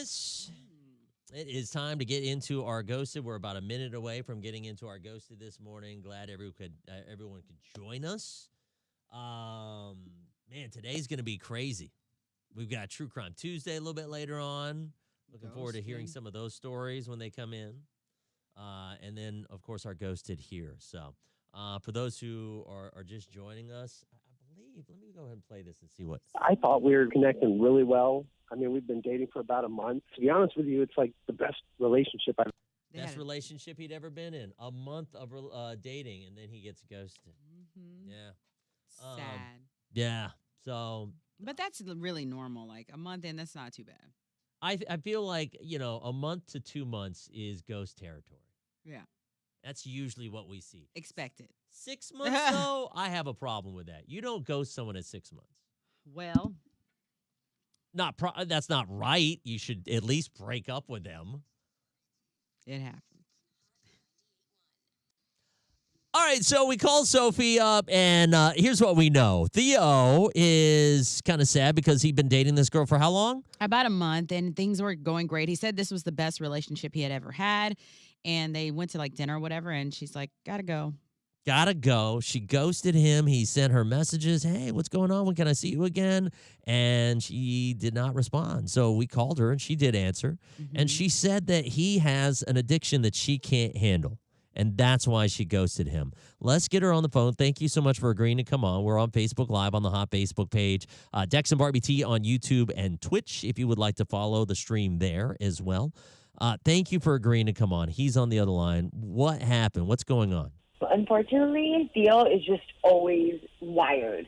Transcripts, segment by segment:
Yes. It is time to get into our ghosted. We're about a minute away from getting into our ghosted this morning. Glad everyone could join us. Man, today's going to be crazy. We've got True Crime Tuesday a little bit later on. Looking forward to hearing some of those stories when they come in. And then, of course, our ghosted here. So for those who are just joining us, I believe, let me go ahead and play this and see what. I thought we were connecting really well. I mean, we've been dating for about a month. To be honest with you, it's like the best relationship I've Best relationship he'd ever been in. A month of dating, and then he gets ghosted. Mm-hmm. Yeah. Sad. Yeah. So. But that's really normal. Like a month in, that's not too bad. I feel like, a month to 2 months is ghost territory. Yeah. That's usually what we see. Expected. 6 months, though, I have a problem with that. You don't ghost someone at 6 months. Well. That's not right. You should at least break up with them. It happens. All right, so we called Sophie up, and here's what we know. Theo is kind of sad because he'd been dating this girl for how long? About a month, and things were going great. He said this was the best relationship he had ever had, and they went to, dinner or whatever, and she's like, gotta go. Gotta go. She ghosted him. He sent her messages. Hey, what's going on? When can I see you again? And she did not respond. So we called her, and she did answer. Mm-hmm. And she said that he has an addiction that she can't handle. And that's why she ghosted him. Let's get her on the phone. Thank you so much for agreeing to come on. We're on Facebook Live on the Hot Facebook page. Dex and Barbie T on YouTube and Twitch if you would like to follow the stream there as well. Thank you for agreeing to come on. He's on the other line. What happened? What's going on? Unfortunately, Theo is just always wired.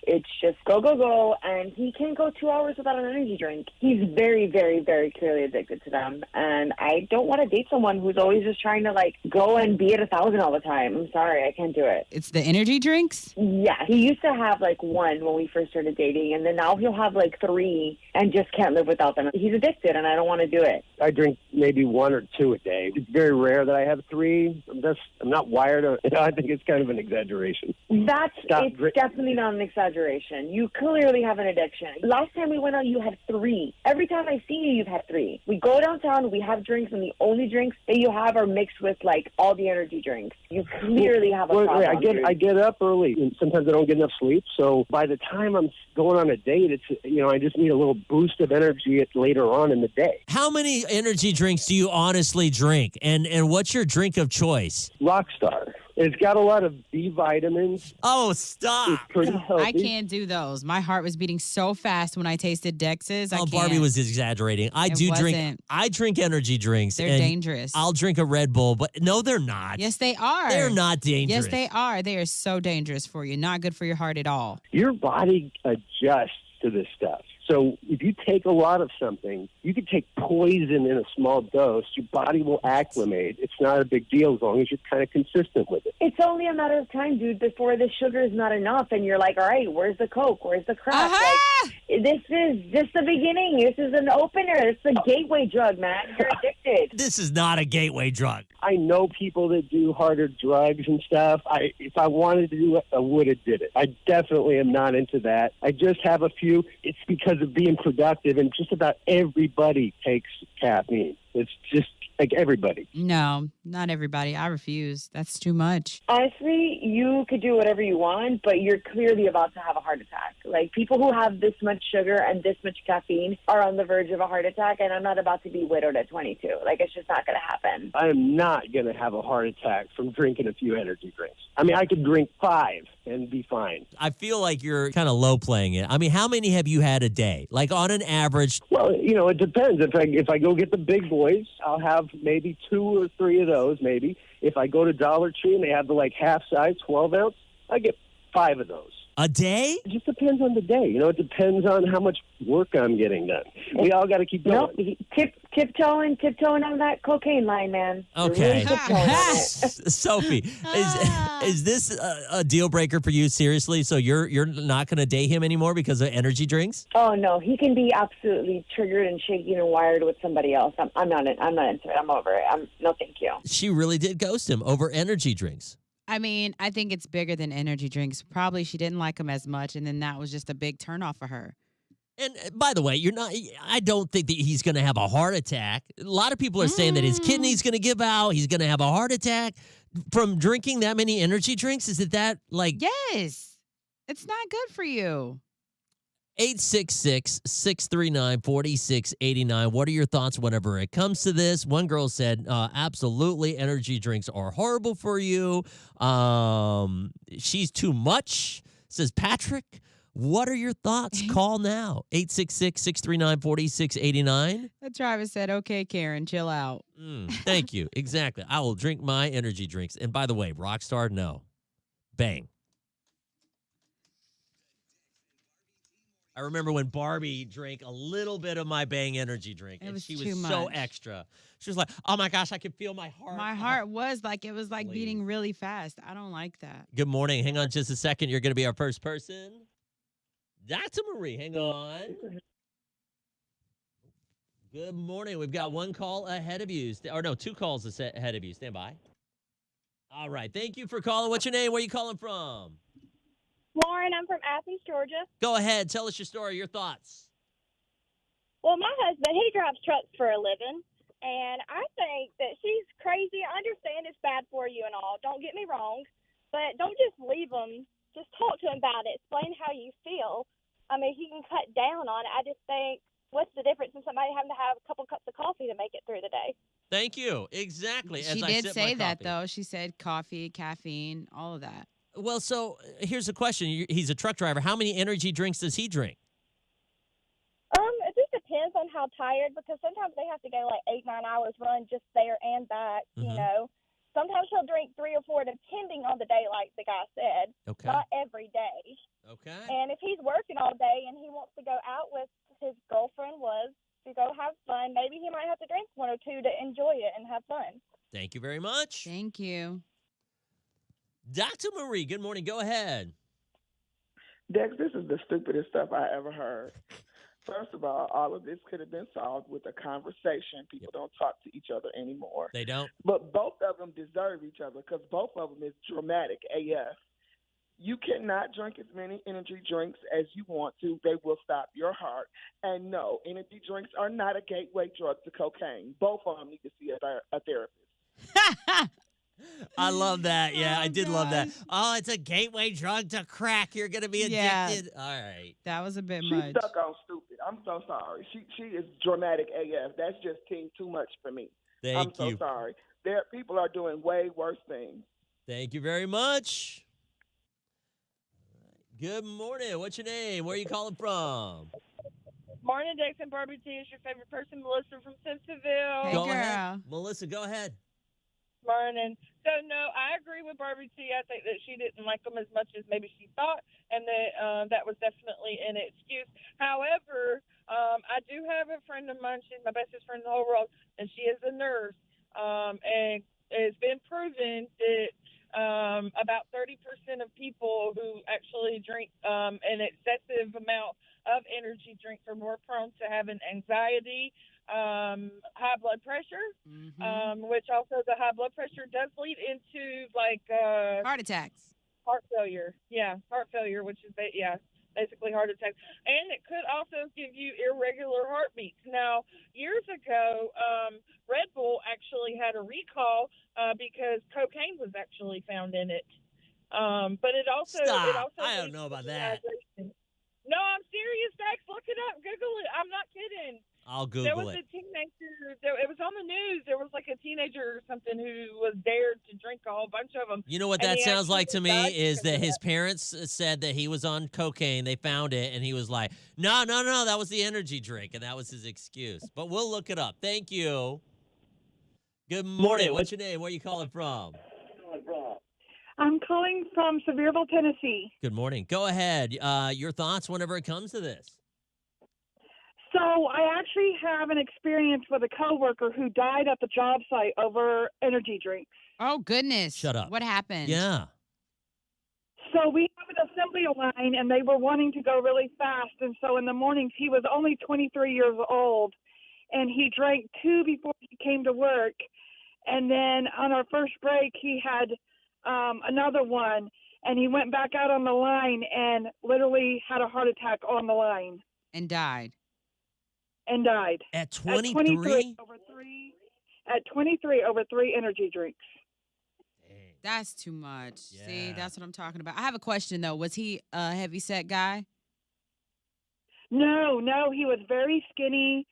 It's just go, go, go, and he can't go 2 hours without an energy drink. He's very, very, very clearly addicted to them, and I don't want to date someone who's always just trying to, go and be at 1,000 all the time. I'm sorry, I can't do it. It's the energy drinks? Yeah, he used to have, one when we first started dating, and then now he'll have, 3 and just can't live without them. He's addicted, and I don't want to do it. I drink maybe 1 or 2 a day. It's very rare that I have 3. I'm not wired. I think it's kind of an exaggeration. It's definitely not an exaggeration. You clearly have an addiction. Last time we went out, you had 3. Every time I see you, you've had 3. We go downtown, we have drinks, and the only drinks that you have are mixed with, all the energy drinks. You clearly have a problem. I get up early, and sometimes I don't get enough sleep. So by the time I'm going on a date, it's I just need a little boost of energy later on in the day. How many energy drinks do you honestly drink? And what's your drink of choice? Rockstar. It's got a lot of B vitamins. Oh, stop. It's pretty healthy. I can't do those. My heart was beating so fast when I tasted Dex's. Barbie was exaggerating. I drink energy drinks. They're dangerous. I'll drink a Red Bull, but no, they're not. Yes, they are. They're not dangerous. Yes, they are. They are so dangerous for you. Not good for your heart at all. Your body adjusts to this stuff. So if you take a lot of something, you could take poison in a small dose. Your body will acclimate. It's not a big deal as long as you're kind of consistent with it. It's only a matter of time, dude, before the sugar is not enough. And you're like, all right, where's the Coke? Where's the crack? This is just the beginning. This is an opener. It's a gateway drug, man. You're addicted. This is not a gateway drug. I know people that do harder drugs and stuff. If I wanted to do it, I would have did it. I definitely am not into that. I just have a few. It's because of being productive, and just about everybody takes caffeine. It's just like everybody. No, not everybody. I refuse. That's too much. Honestly, you could do whatever you want, but you're clearly about to have a heart attack. People who have this much sugar and this much caffeine are on the verge of a heart attack, and I'm not about to be widowed at 22. It's just not going to happen. I am not going to have a heart attack from drinking a few energy drinks. I mean, I could drink 5 and be fine. I feel like you're kind of low playing it. I mean, how many have you had a day? On an average? Well, it depends. If I go get the big boys, I'll have maybe 2 or 3 of those, maybe. If I go to Dollar Tree and they have the half size 12 ounce, I get 5 of those. A day? It just depends on the day. It depends on how much work I'm getting done. We all got to keep going. No, tiptoeing on that cocaine line, man. Okay. Really Sophie, is this a deal breaker for you? Seriously? So you're not going to date him anymore because of energy drinks? Oh no, he can be absolutely triggered and shaking and wired with somebody else. I'm not into it. I'm over it. No, thank you. She really did ghost him over energy drinks. I mean, I think it's bigger than energy drinks. Probably she didn't like him as much, and then that was just a big turnoff for her. And by the way, I don't think that he's going to have a heart attack. A lot of people are saying that his kidney's going to give out. He's going to have a heart attack from drinking that many energy drinks. Is it that like Yes. It's not good for you. 866-639-4689. What are your thoughts whenever it comes to this? One girl said, absolutely, energy drinks are horrible for you. She's too much, says Patrick. What are your thoughts? Call now. 866-639-4689. Travis said, okay, Karen, chill out. Thank you. Exactly. I will drink my energy drinks. And by the way, Rockstar, no. Bang. I remember when Barbie drank a little bit of my Bang energy drink, and she was so extra. She was like, oh my gosh, I can feel my heart. My heart was like beating really fast. I don't like that. Good morning. Hang on just a second. You're going to be our first person. Dr. Marie, hang on. Good morning. We've got one call ahead of you. Or no, two calls ahead of you. Stand by. All right. Thank you for calling. What's your name? Where are you calling from? Lauren, I'm from Athens, Georgia. Go ahead. Tell us your story, your thoughts. Well, my husband, he drives trucks for a living, and I think that she's crazy. I understand it's bad for you and all. Don't get me wrong, but don't just leave him. Just talk to him about it. Explain how you feel. I mean, he can cut down on it. I just think, what's the difference in somebody having to have a couple cups of coffee to make it through the day? Thank you. Exactly. She did say that, though. She said coffee, caffeine, all of that. Well, so here's the question. He's a truck driver. How many energy drinks does he drink? It just depends on how tired, because sometimes they have to go like 8-9 hours run just there and back, you know. Sometimes he'll drink 3 or 4 depending on the day, like the guy said. Okay. Not every day. Okay. And if he's working all day and he wants to go out with his girlfriend to go have fun, maybe he might have to drink 1 or 2 to enjoy it and have fun. Thank you very much. Thank you. Dr. Marie, good morning. Go ahead. Dex, this is the stupidest stuff I ever heard. First of all of this could have been solved with a conversation. People don't talk to each other anymore. They don't? But both of them deserve each other because both of them is dramatic AF. You cannot drink as many energy drinks as you want to. They will stop your heart. And no, energy drinks are not a gateway drug to cocaine. Both of them need to see a therapist. I love that. Yeah, I did love that. Oh, it's a gateway drug to crack. You're going to be addicted. All right. That was a bit She's much. stuck on stupid. I'm so sorry. She is dramatic AF. That's just too much for me. I'm so sorry. People are doing way worse things. Thank you very much. Good morning. What's your name? Where are you calling from? Morning, Jackson Barbie T. Is your favorite person, Melissa from Simpsonville. Hey, Go girl. ahead. Melissa, go ahead. Morning. So, no, I agree with Barbie T. I think that she didn't like them as much as maybe she thought, and that that was definitely an excuse. However, I do have a friend of mine. She's my bestest friend in the whole world, and she is a nurse. And it's been proven that about 30% of people who actually drink an excessive amount of energy drinks are more prone to having anxiety, high blood pressure, which also the high blood pressure does lead into heart attacks, heart failure. Yeah, heart failure, which is basically heart attacks, and it could also give you irregular heartbeats. Now, years ago, Red Bull actually had a recall because cocaine was actually found in it. But it also I don't know about that. No, I'm serious, Dax. Look it up. Google it. I'm not kidding. I'll Google There was a teenager. It was on the news. There was like a teenager or something who was dared to drink a whole bunch of them. You know what that sounds like to me is that his parents said that he was on cocaine. They found it, and he was like, no, that was the energy drink, and that was his excuse. But we'll look it up. Thank you. Good morning. What's your name? Where are you calling from? I'm calling from Sevierville, Tennessee. Good morning. Go ahead. Your thoughts whenever it comes to this. So I actually have an experience with a coworker who died at the job site over energy drinks. Oh, goodness. Shut up. What happened? Yeah. So we have an assembly line, and they were wanting to go really fast. And so in the mornings, he was only 23 years old, and he drank 2 before he came to work. And then on our first break, he had another one, and he went back out on the line and literally had a heart attack on the line. And died. and died. At At 23? At 23 over 3 energy drinks. Dang. That's too much. See, Yeah. that's what I'm talking about. I have a question though. Was he a heavy set guy? No, he was very skinny,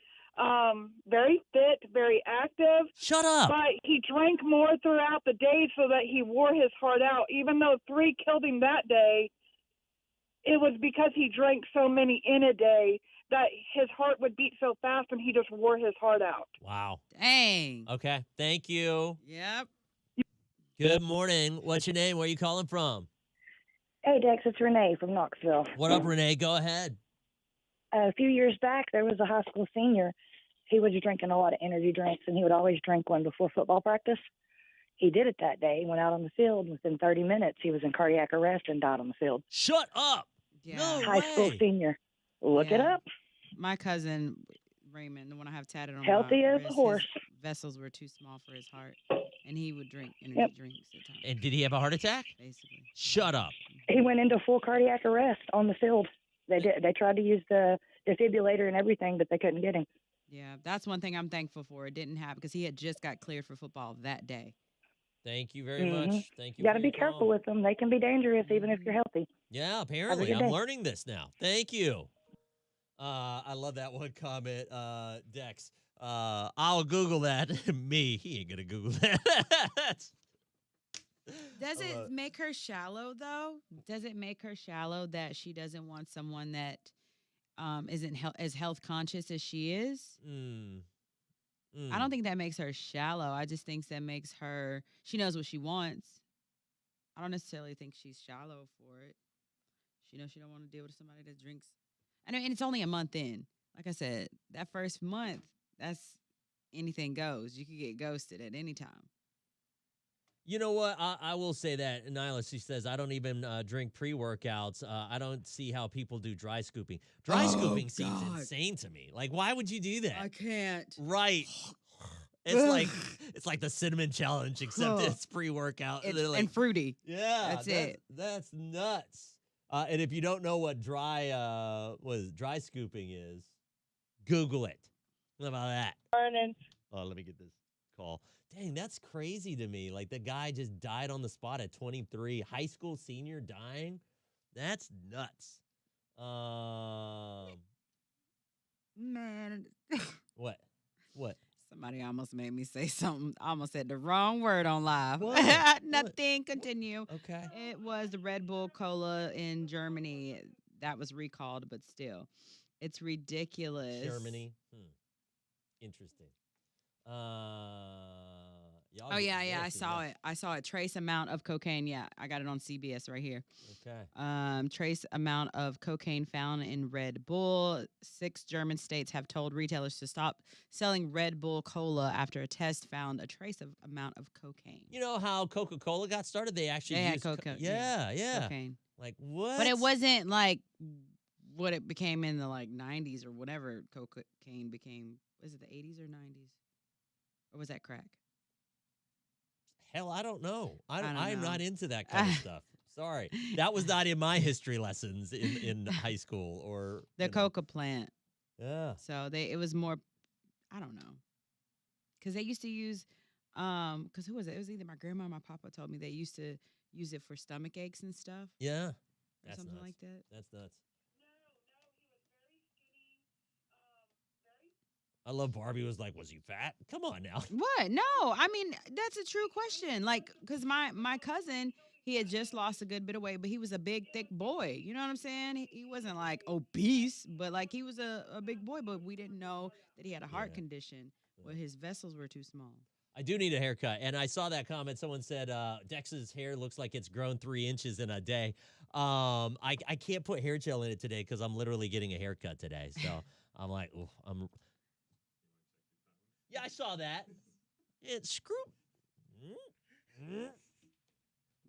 very fit, very active. Shut up. But he drank more throughout the day so that he wore his heart out. Even though 3 killed him that day, it was because he drank so many in a day that his heart would beat so fast and he just wore his heart out. Wow. Dang. Okay. Thank you. Yep. Good morning. What's your name? Where are you calling from? Hey, Dex, it's Renee from Knoxville. What up, Renee? Go ahead. A few years back, there was a high school senior. He was drinking a lot of energy drinks, and he would always drink one before football practice. He did it that day, went out on the field. Within 30 minutes, he was in cardiac arrest and died on the field. Shut up. Yeah. No High school way. senior. Look it Yeah. up. My cousin Raymond, the one I have tatted on Healthy my as a wrist, horse. his vessels were too small for his heart, and he would drink energy Yep. drinks at times. And did he have a heart attack? Basically. Shut up. He went into full cardiac arrest on the field. They tried to use the defibrillator and everything, but they couldn't get him. Yeah, that's one thing I'm thankful for. It didn't happen because he had just got cleared for football that day. Thank you very Mhm. much. Thank you. You got to for be your careful call. with them. They can be dangerous even if you're healthy. Yeah, apparently. good I'm day. learning this now. Thank you. I love that one comment, Dex. I'll Google that. Me, he ain't gonna Google that. Does I love it make her shallow though? Does it make her shallow that she doesn't want someone that isn't as health conscious as she is? I don't think that makes her shallow. I just think that makes her, she knows what she wants. I don't necessarily think she's shallow for it. She knows she don't want to deal with somebody that drinks. I know, and it's only a month in. Like I said, that first month, that's anything goes. You could get ghosted at any time. You know what? I will say that. Nyla, she says, I don't even drink pre-workouts. I don't see how people do dry scooping. Dry scooping seems insane to me. Like, why would you do that? can't. Right. It's like the cinnamon challenge, except it's pre-workout. It's, They're like, and fruity. yeah, That's it. That's nuts. And if you don't know what dry scooping is, Google it. How about that? Burning. Oh, let me get this call. Dang, that's crazy to me. Like the guy just died on the spot at 23. High school senior dying. That's nuts. Man. What? Somebody almost made me say something. I almost said the wrong word on live. What? Nothing. Continue. Okay. It was the Red Bull Cola in Germany that was recalled, but still, it's ridiculous. Germany. Interesting. Oh yeah, I saw it. I saw a trace amount of cocaine. Yeah, I got it on CBS right here. Okay. Trace amount of cocaine found in Red Bull. 6 German states have told retailers to stop selling Red Bull Cola after a test found a trace amount of cocaine. You know how Coca-Cola got started? They actually They had used coca. yeah. Cocaine. Like what? But it wasn't like what it became in the like 90s or whatever cocaine became. Was it the 80s or 90s? Or was that crack? Hell, I don't know. don't I'm know. not into that kind of stuff. Sorry. That was not in my history lessons in high school or The you know. coca plant. Yeah. So it was more, I don't know. Because they used to use, because who was it? It was either my grandma or my papa told me they used to use it for stomach aches and stuff. Yeah. Or That's something nuts. like that. That's nuts. I love Barbie was like, was he fat? Come on now. What? No, I mean, that's a true question. Like, because my cousin, he had just lost a good bit of weight, but he was a big, thick boy. You know what I'm saying? He wasn't like obese, but like he was a big boy, but we didn't know that he had a heart condition. Well, his vessels were too small. I do need a haircut. And I saw that comment. Someone said, Dex's hair looks like it's grown 3 inches in a day. I can't put hair gel in it today because I'm literally getting a haircut today. So I'm like, ooh, yeah, I saw that. It's screw.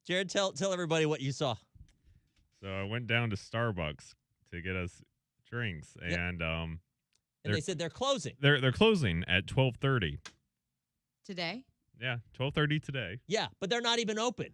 Jared, tell everybody what you saw. So I went down to Starbucks to get us drinks, and And they said they're closing. They're closing at 12:30. Today? Yeah, 12:30 today. Yeah, but they're not even open.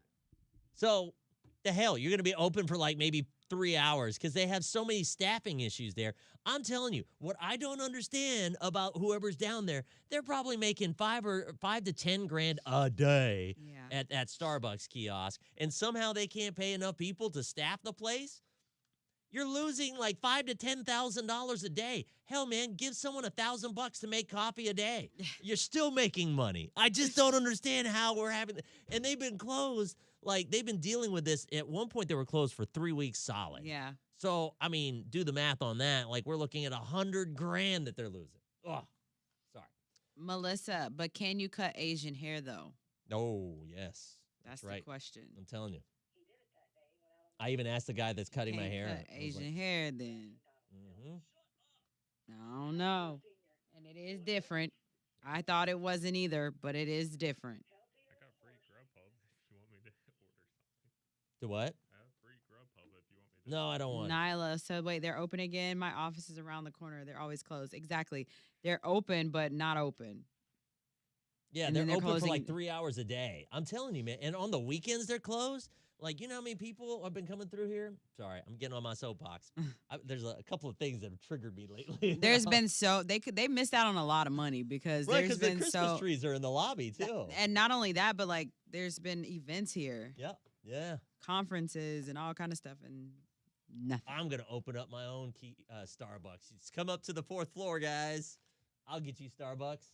So the hell, you're going to be open for like maybe 3 hours because they have so many staffing issues there. I'm telling you, what I don't understand about whoever's down there, they're probably making $5 to $10,000 a day at that Starbucks kiosk, and somehow they can't pay enough people to staff the place. You're losing like $5,000 to $10,000 a day. Hell, man, give someone $1,000 to make coffee a day. You're still making money. I just don't understand how we're having. And they've been closed. Like they've been dealing with this. At one point, they were closed for 3 weeks solid. Yeah. So I mean, do the math on that. Like we're looking at $100,000 that they're losing. Oh, sorry, Melissa. But can you cut Asian hair though? Oh, yes. That's right. the question. I'm telling you. I even asked the guy that's cutting my hair. Cut Asian hair then. I don't know. And it is different. I thought it wasn't either, but it is different. I got free Grubhub if you want me to order something. The what? I have free Grubhub if you want me to. No, I don't want it. Nyla, so wait, they're open again? My office is around the corner. They're always closed. Exactly. They're open, but not open. Yeah, And they're then they're open for like closing- 3 hours a day. I'm telling you, man. And on the weekends, they're closed. Like, you know how many people have been coming through here? Sorry, I'm getting on my soapbox. There's a couple of things that have triggered me lately. There's been they missed out on a lot of money because right, there's because the been Christmas trees are in the lobby, too. and not only that, but like there's been events here. Yep, yeah. Conferences and all kind of stuff and nothing. I'm going to open up my own Starbucks. Just come up to the 4th floor, guys. I'll get you Starbucks.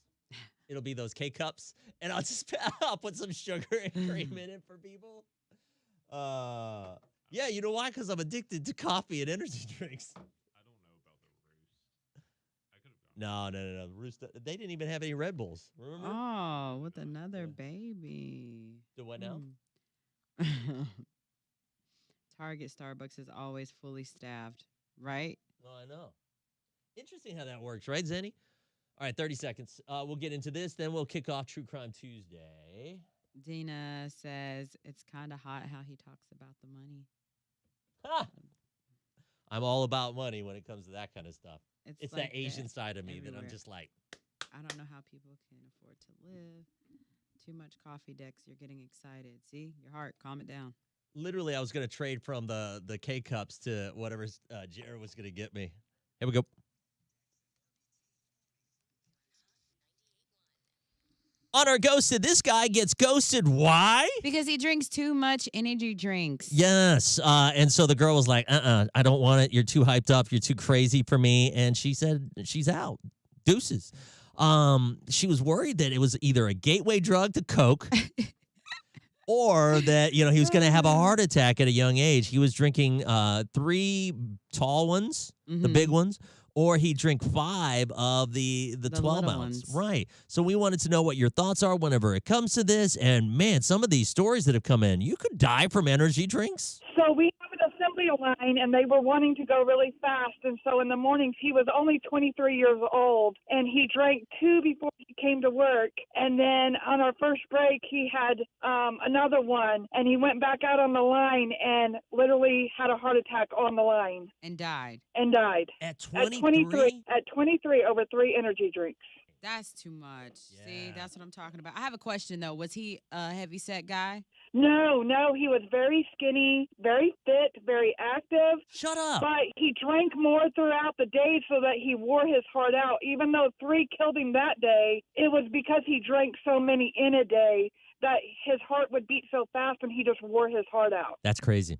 It'll be those K-Cups, and I'll put some sugar and cream in it for people. Yeah, you know why? Because I'm addicted to coffee and energy drinks. I don't know about the Roost. I could have gone. No. The Roost, they didn't even have any Red Bulls. Remember? Oh, with another baby. Do what now? Target Starbucks is always fully staffed, right? Oh, I know. Interesting how that works, right, Zenny? All right, 30 seconds. We'll get into this, then we'll kick off True Crime Tuesday. Dina says it's kind of hot how he talks about the money. Ha! I'm all about money when it comes to that kind of stuff. It's like that Asian side of me that I'm everywhere. just like. I don't know how people can afford to live. Too much coffee, Dex. You're getting excited. See? Your heart. Calm it down. Literally, I was going to trade from the K-Cups to whatever Jared was going to get me. Here we go. On our Ghosted, this guy gets ghosted. Why? Because he drinks too much energy drinks. Yes. And so the girl was like, I don't want it. You're too hyped up. You're too crazy for me. And she said she's out. Deuces. She was worried that it was either a gateway drug to Coke or that, he was going to have a heart attack at a young age. He was drinking 3 tall ones, the big ones, or he drink 5 of the 12 ounce. ones. Right. So we wanted to know what your thoughts are whenever it comes to this. And man, some of these stories that have come in, you could die from energy drinks. So we have an assembly line, and they were wanting to go really fast. And so in the mornings, he was only 23 years old, and he drank 2 before he came to work. And then on our first break, he had another one, and he went back out on the line and literally had a heart attack on the line. And died. At At 23? At 23 over 3 energy drinks. That's too much. See, Yeah. that's what I'm talking about. I have a question, though. Was he a heavy set guy? No, he was very skinny, very fit, very active. Shut up. But he drank more throughout the day so that he wore his heart out. Even though 3 killed him that day, it was because he drank so many in a day that his heart would beat so fast and he just wore his heart out. That's crazy.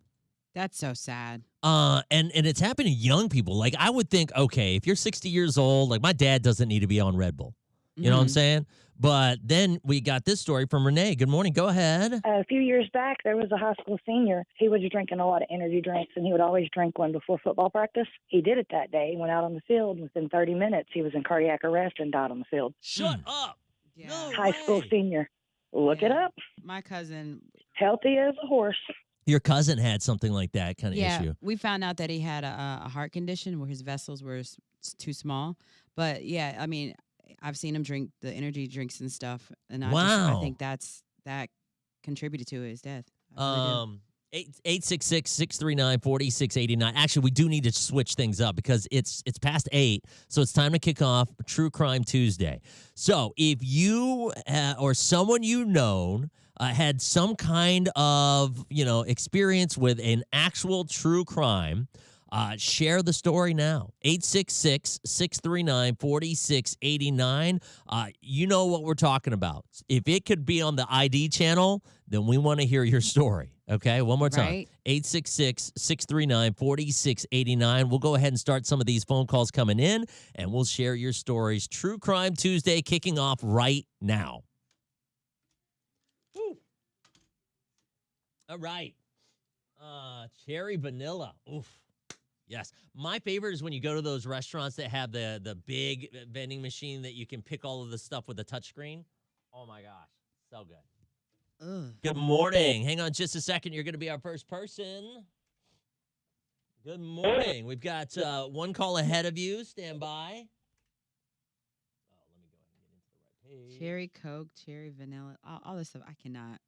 That's so sad. And it's happening to young people. Like, I would think, okay, if you're 60 years old, like my dad doesn't need to be on Red Bull. You know what I'm saying? But then we got this story from Renee. Good morning. Go ahead. A few years back, there was a high school senior. He was drinking a lot of energy drinks, and he would always drink one before football practice. He did it that day, went out on the field. Within 30 minutes, he was in cardiac arrest and died on the field. Shut up. Yeah. No High school way. senior. Look it Yeah. up. My cousin. Healthy as a horse. Your cousin had something like that kind of issue. We found out that he had a heart condition where his vessels were too small. But yeah, I mean, I've seen him drink the energy drinks and stuff, and I Wow. think that contributed to his death. I really do. 866-639-4689. Actually, we do need to switch things up because it's past 8, so it's time to kick off True Crime Tuesday. So if you or someone you know had some kind of, experience with an actual true crime, share the story now. 866-639-4689. You know what we're talking about. If it could be on the ID channel, then we want to hear your story. Okay, one more time. Right. 866-639-4689. We'll go ahead and start some of these phone calls coming in, and we'll share your stories. True Crime Tuesday kicking off right now. Woo. All right. Cherry vanilla. Oof. Yes. My favorite is when you go to those restaurants that have the big vending machine that you can pick all of the stuff with a touchscreen. Oh, my gosh. So good. Ugh. Good morning. Hang on just a second. You're going to be our first person. Good morning. We've got one call ahead of you. Stand by. Let me go ahead and get into the right page. Cherry Coke, cherry vanilla, all this stuff. I cannot.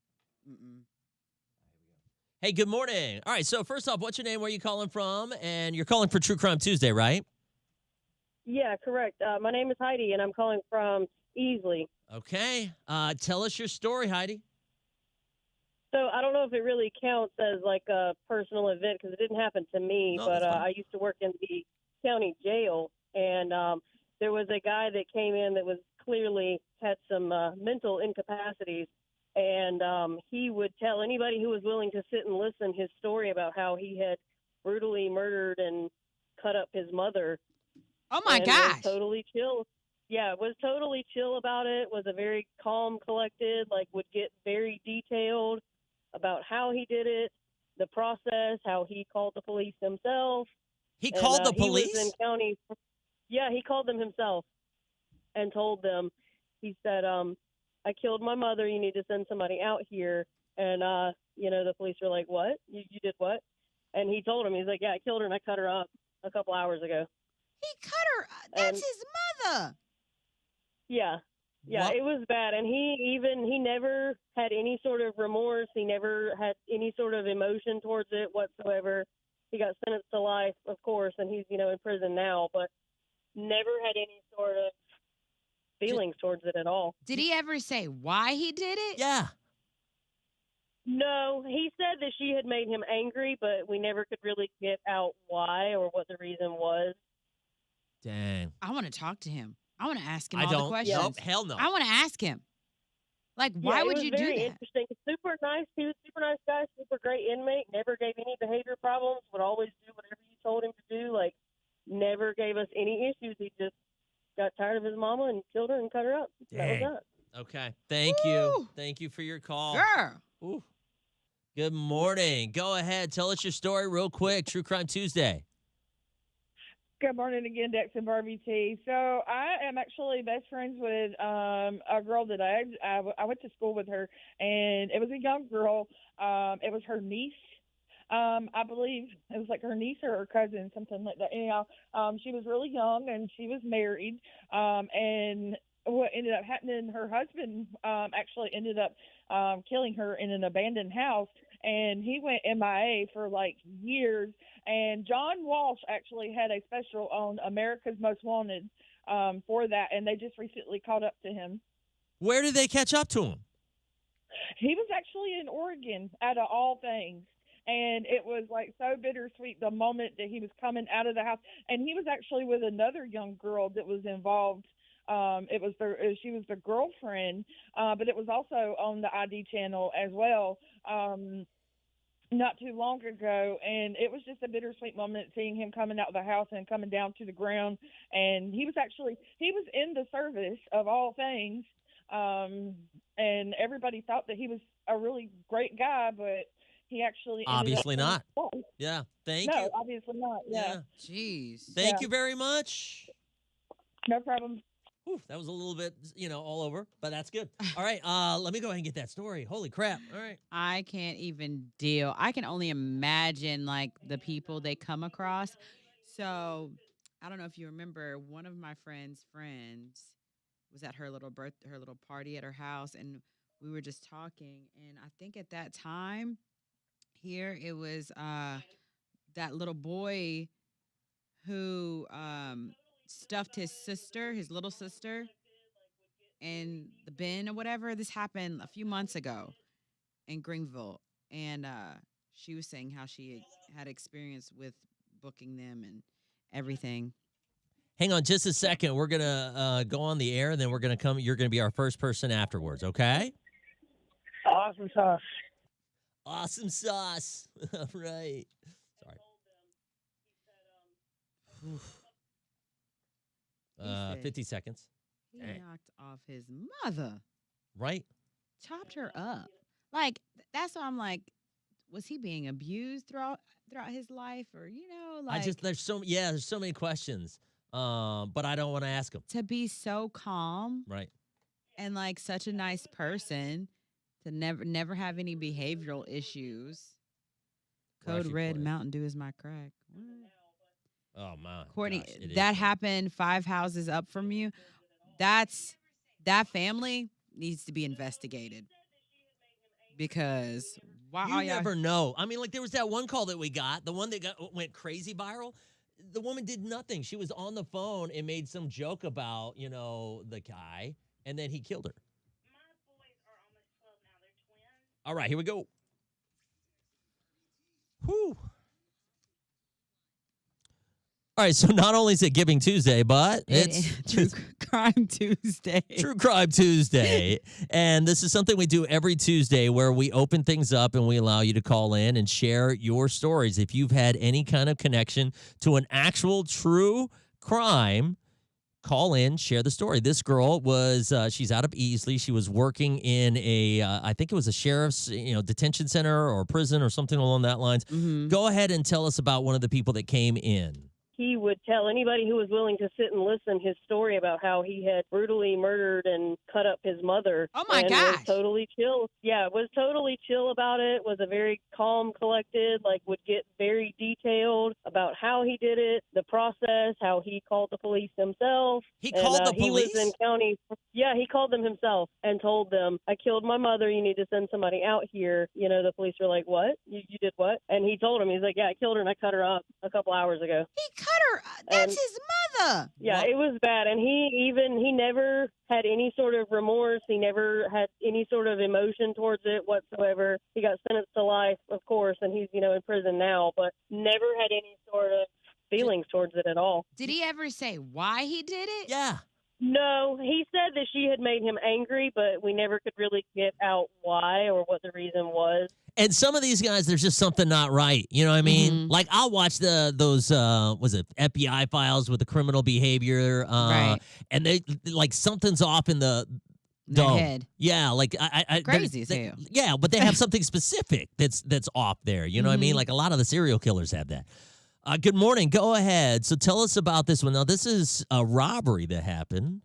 Mm-mm. Hey, good morning. All right, so first off, what's your name? Where are you calling from? And you're calling for True Crime Tuesday, right? Yeah, correct. My name is Heidi, and I'm calling from Easley. Okay. Tell us your story, Heidi. So I don't know if it really counts as like a personal event because it didn't happen to me, No, but that's fine. I used to work in the county jail, and there was a guy that came in that was clearly had some mental incapacities, and he would tell anybody who was willing to sit and listen his story about how he had brutally murdered and cut up his mother. Oh my and gosh. Was totally chill. Yeah, was totally chill about it. Was a very calm, collected. Like would get very detailed about how he did it, the process, how he called the police himself. He called the He was police? in county. Yeah, he called them himself and told them. He said, "I killed my mother. You need to send somebody out here." And the police were like, "What? You did what?" And he told him, he's like, "Yeah, I killed her and I cut her up a couple hours ago." He cut her. That's his mother. Yeah. Yeah, What? it was bad. And he never had any sort of remorse. He never had any sort of emotion towards it whatsoever. He got sentenced to life, of course, and he's, in prison now, but never had any sort of feelings towards it at all. Did he ever say why he did it? Yeah. No, he said that she had made him angry, but we never could really get out why or what the reason was. Dang. I want to talk to him. I want to ask him I all don't. the questions. Nope, hell no. I want to ask him. Like, why Yeah, would it you was do very that? interesting. Super nice. He was a super nice guy, super great inmate. Never gave any behavior problems. Would always do whatever you told him to do. Like, never gave us any issues. He just got tired of his mama and killed her and cut her up. That Dang. was that. Okay. Thank you. Woo. Thank you for your call. Girl. Ooh. Good morning. Go ahead. Tell us your story real quick. True Crime Tuesday. Good morning again, Dex and Barbie T. So I am actually best friends with a girl that I went to school with her, and it was a young girl. It was her niece. I believe it was like her niece or her cousin, something like that. Anyhow, she was really young and she was married. And what ended up happening, her husband actually ended up killing her in an abandoned house. And he went MIA for like years. And John Walsh actually had a special on America's Most Wanted for that. And they just recently caught up to him. Where did they catch up to him? He was actually in Oregon, out of all things. And it was like so bittersweet the moment that he was coming out of the house. And he was actually with another young girl that was involved. She was the girlfriend, but it was also on the ID channel as well. Not too long ago, and it was just a bittersweet moment seeing him coming out of the house and coming down to the ground. And he was in the service of all things, and everybody thought that he was a really great guy, but he actually Obviously ended up not. Yeah. Thank no, you. obviously not. Yeah. Jeez. Thank you very much. No problem. Whew, that was a little bit, all over, but that's good. All right, let me go ahead and get that story. Holy crap. All right. I can't even deal. I can only imagine like the people they come across. So I don't know if you remember, one of my friends' friends was at her little party at her house, and we were just talking. And I think at that time here it was that little boy who stuffed his little sister, in the bin or whatever. This happened a few months ago. in Greenville, and she was saying how she had experience with booking them and everything. Hang on just a second. We're going to go on the air, and then we're going to come. You're going to be our first person afterwards, okay? Awesome sauce. Awesome sauce. All right. Sorry. said 50 seconds. He Dang. knocked off his mother, Right? chopped her up. Like that's why I'm like, was he being abused throughout his life, or like There's so many questions. But I don't want to ask them. to be so calm Right. and like such a nice person to never have any behavioral issues. Well, Code actually, red, Courtney. Mountain Dew is my crack. What? Oh my. Courtney, gosh, it is that bad. happened 5 houses up from you. That family needs to be investigated because why You are y'all? never know. I mean, like there was that one call that we got, the one that went crazy viral. The woman did nothing. She was on the phone and made some joke about, the guy, and then he killed her. All right, here we go. Whew. All right, so not only is it Giving Tuesday, but it's True Crime Tuesday. True Crime Tuesday. And this is something we do every Tuesday where we open things up and we allow you to call in and share your stories. If you've had any kind of connection to an actual true crime, call in, share the story. This girl was, she's out of Easley. She was working in I think it was a sheriff's, detention center or prison or something along that lines. Mhm. Go ahead and tell us about one of the people that came in. He would tell anybody who was willing to sit and listen his story about how he had brutally murdered and cut up his mother. Oh, my and gosh. was totally chill. Yeah, was totally chill about it. Was a very calm, collected, would get very detailed about how he did it, the process, how he called the police himself. He And, called the He was police? in county. Yeah, he called them himself and told them, I killed my mother. You need to send somebody out here. The police were like, what? You did what? And he told him, he's like, yeah, I killed her and I cut her up a couple hours ago. He cut her. That's his mother. Yeah, it was bad. And he never had any sort of remorse. He never had any sort of emotion towards it whatsoever. He got sentenced to life, of course, and he's, in prison now, but never had any sort of feelings towards it at all. Did he ever say why he did it? Yeah. No, he said that she had made him angry, but we never could really get out why or what the reason was. And some of these guys, there's just something not right. You know what I mean? Mhm. Like I'll watch those was it FBI files with the criminal behavior, Right. and they like something's off in the Their dome. head. Yeah, like I Crazy as they- hell. Yeah, but they have something specific that's off there. You know what I mean? Mhm. Like a lot of the serial killers have that. Good morning. Go ahead. So tell us about this one. Now this is a robbery that happened.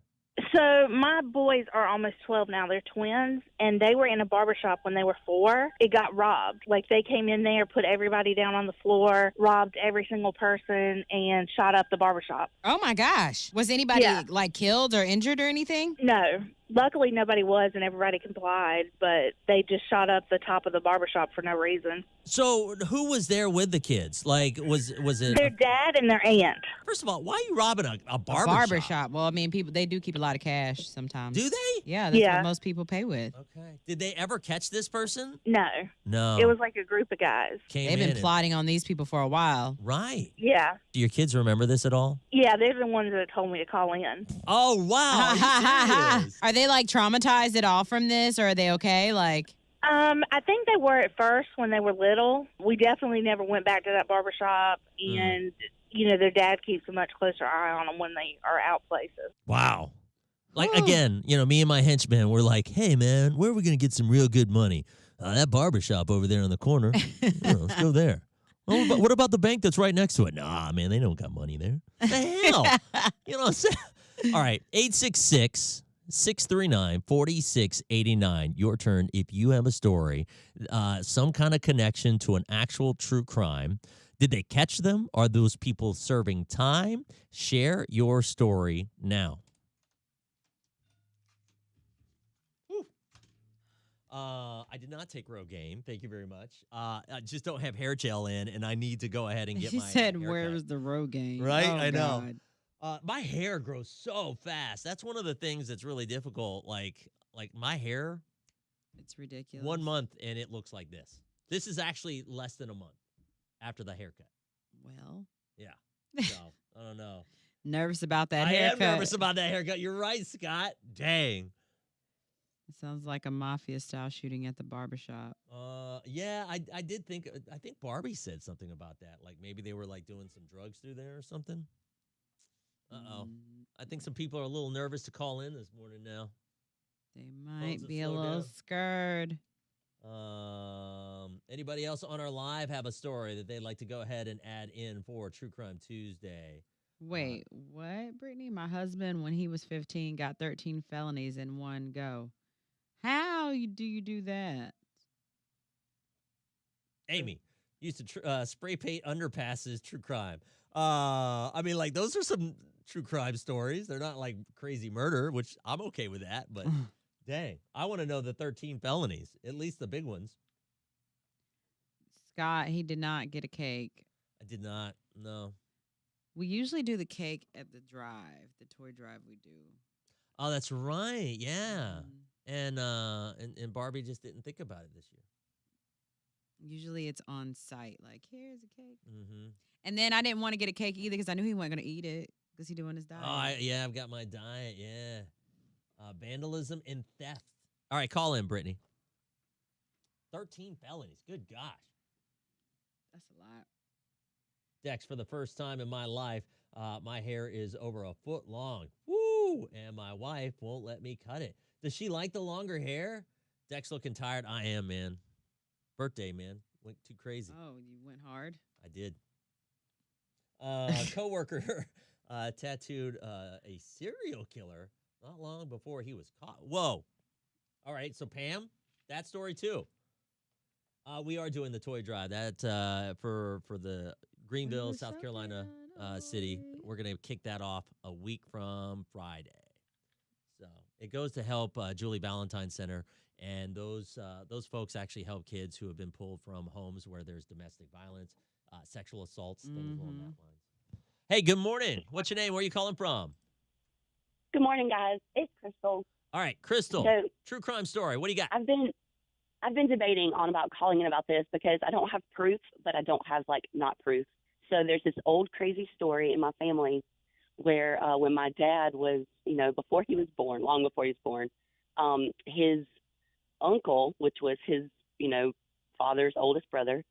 So my boys are almost 12 now. They're twins, and they were in a barbershop when they were 4. It got robbed. Like they came in there, put everybody down on the floor, robbed every single person, and shot up the barbershop. Oh my gosh. Was anybody Yeah. like killed or injured or anything? No. Luckily, nobody was, and everybody complied, but they just shot up the top of the barbershop for no reason. So who was there with the kids? Like was it? Their dad and their aunt. First of all, why are you robbing a barber Barbershop. Well, I mean, they do keep a lot of cash sometimes. Do they? Yeah, that's Yeah. what most people pay with. Okay. Did they ever catch this person? No. No. It was like a group of guys. Came They've in been and- plotting on these people for a while. Right. Yeah. Do your kids remember this at all? Yeah, they're the ones that told me to call in. Oh wow! Are you serious? Are they like traumatized at all from this, or are they okay? Like, I think they were at first when they were little. We definitely never went back to that barbershop, and, their dad keeps a much closer eye on them when they are out places. Wow. Like again, me and my henchmen were like, "Hey man, where are we gonna get some real good money? That barber shop over there in the corner. Let's go there. Oh, but what about the bank that's right next to it? Nah, man, they don't got money there. The hell? You know what I'm saying? All right, 866-639-4689. Your turn if you have a story, some kind of connection to an actual true crime. Did they catch them? Are those people serving time? Share your story now. I did not take Rogaine. Thank you very much. I just don't have hair gel in, and I need to go ahead and get she my said, haircut. "Where's the Rogaine?" Right? Oh, I know. God. My hair grows so fast. That's one of the things that's really difficult. Like my hair, It's ridiculous. 1 month and it looks like this. This is actually less than a month after the haircut. Well. Yeah. So, I don't know. Nervous about that I haircut. am nervous about that haircut. You're right, Scott. Dang. It sounds like a mafia style shooting at the barbershop. Yeah, I did think, I think Barbie said something about that. Like maybe they were like doing some drugs through there or something. Uh-oh. I think some people are a little nervous to call in this morning now. They might have be a slowed little down. scared. Anybody else on our live have a story that they'd like to go ahead and add in for True Crime Tuesday? Wait, what, Brittany? My husband, when he was 15, got 13 felonies in one go. How do you do that? Amy used to spray paint underpasses. True crime. I mean, like those are some true crime stories. They're not like crazy murder, which I'm okay with that. But dang, I want to know the 13 felonies, at least the big ones. Scott, he did not get a cake. I did not. No. We usually do the cake at the drive, the toy drive we do. Oh, that's right. Yeah. And Barbie just didn't think about it this year. Usually it's on site, like, here's a cake. Mm-hmm. And then I didn't want to get a cake either because I knew he wasn't going to eat it because he's doing his diet. Oh, yeah, I've got my diet. Yeah. Vandalism and theft. All right, call in, Brittany. 13 felonies. Good gosh. That's a lot. Dex, for the first time in my life, my hair is over a foot long. Woo! And my wife won't let me cut it. Does she like the longer hair? Dex looking tired. I am, man. Birthday, man. Went too crazy. Oh, you went hard? I did. Coworker tattooed a serial killer not long before he was caught. Whoa. All right, so Pam, that story too. We are doing the toy drive. That for the Greenville, South Carolina city. We're going to kick that off a week from Friday. So it goes to help Julie Valentine Center. And those folks actually help kids who have been pulled from homes where there's domestic violence, sexual assaults, things along that lines. Hey, good morning. What's your name? Where are you calling from? Good morning, guys. It's Crystal. All right, Crystal. So, true crime story. What do you got? I've been debating on about calling in about this because I don't have proof, but I don't have not proof. So there's this old crazy story in my family where when my dad was, before he was born, long before he was born, his uncle, which was his, father's oldest brother,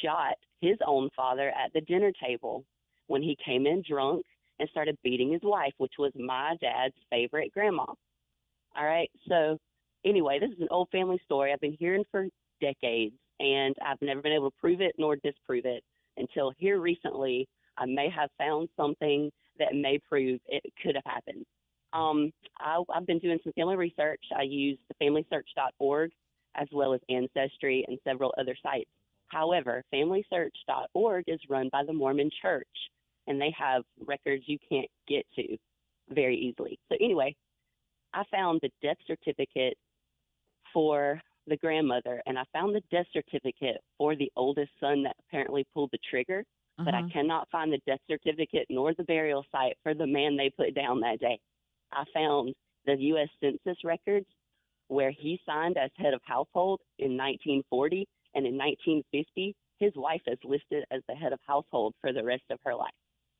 shot his own father at the dinner table when he came in drunk and started beating his wife, which was my dad's favorite grandma. All right. So anyway, this is an old family story I've been hearing for decades, and I've never been able to prove it nor disprove it until here recently. I may have found something that may prove it could have happened. I've been doing some family research. I use the FamilySearch.org as well as Ancestry and several other sites. However, FamilySearch.org is run by the Mormon Church, and they have records you can't get to very easily. So anyway, I found the death certificate for the grandmother, and I found the death certificate for the oldest son that apparently pulled the trigger, but I cannot find the death certificate nor the burial site for the man they put down that day. I found the U.S. Census records where he signed as head of household in 1940, and in 1950, his wife is listed as the head of household for the rest of her life.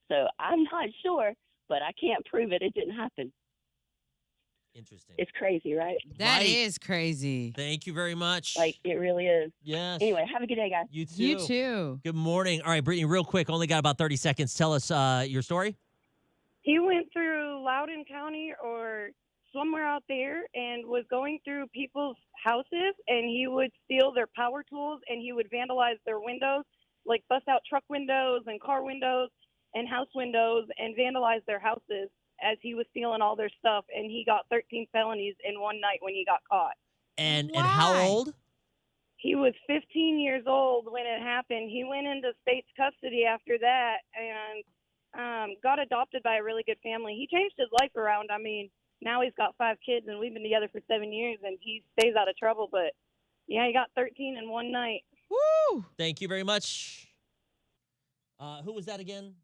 So I'm not sure, but I can't prove it. It didn't happen. Interesting. It's crazy, right? That is crazy. Thank you very much. It really is. Yes. Anyway, have a good day, guys. You too. You too. Good morning. All right, Brittany, real quick. Only got about 30 seconds. Tell us your story. He went through Loudoun County or somewhere out there and was going through people's houses, and he would steal their power tools, and he would vandalize their windows, like bust out truck windows and car windows and house windows and vandalize their houses as he was stealing all their stuff. And he got 13 felonies in one night when he got caught. And how old? He was 15 years old when it happened. He went into state's custody after that and got adopted by a really good family. He changed his life around. I mean, now he's got 5 kids, and we've been together for 7 years, and he stays out of trouble. But, yeah, he got 13 in one night. Woo! Thank you very much. Who was that again?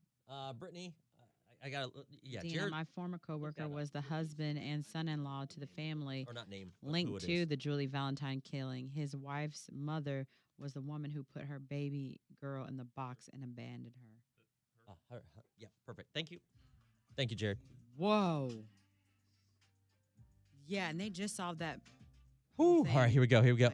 Brittany? I got yeah. Dina, Jared, my former coworker was the husband and son-in-law to the family or not name who linked it to is. the Julie Valentine killing. His wife's mother was the woman who put her baby girl in the box and abandoned her. Yeah, perfect. Thank you. Thank you, Jared. Whoa. Yeah, and they just solved that. All right, here we go. Here we go.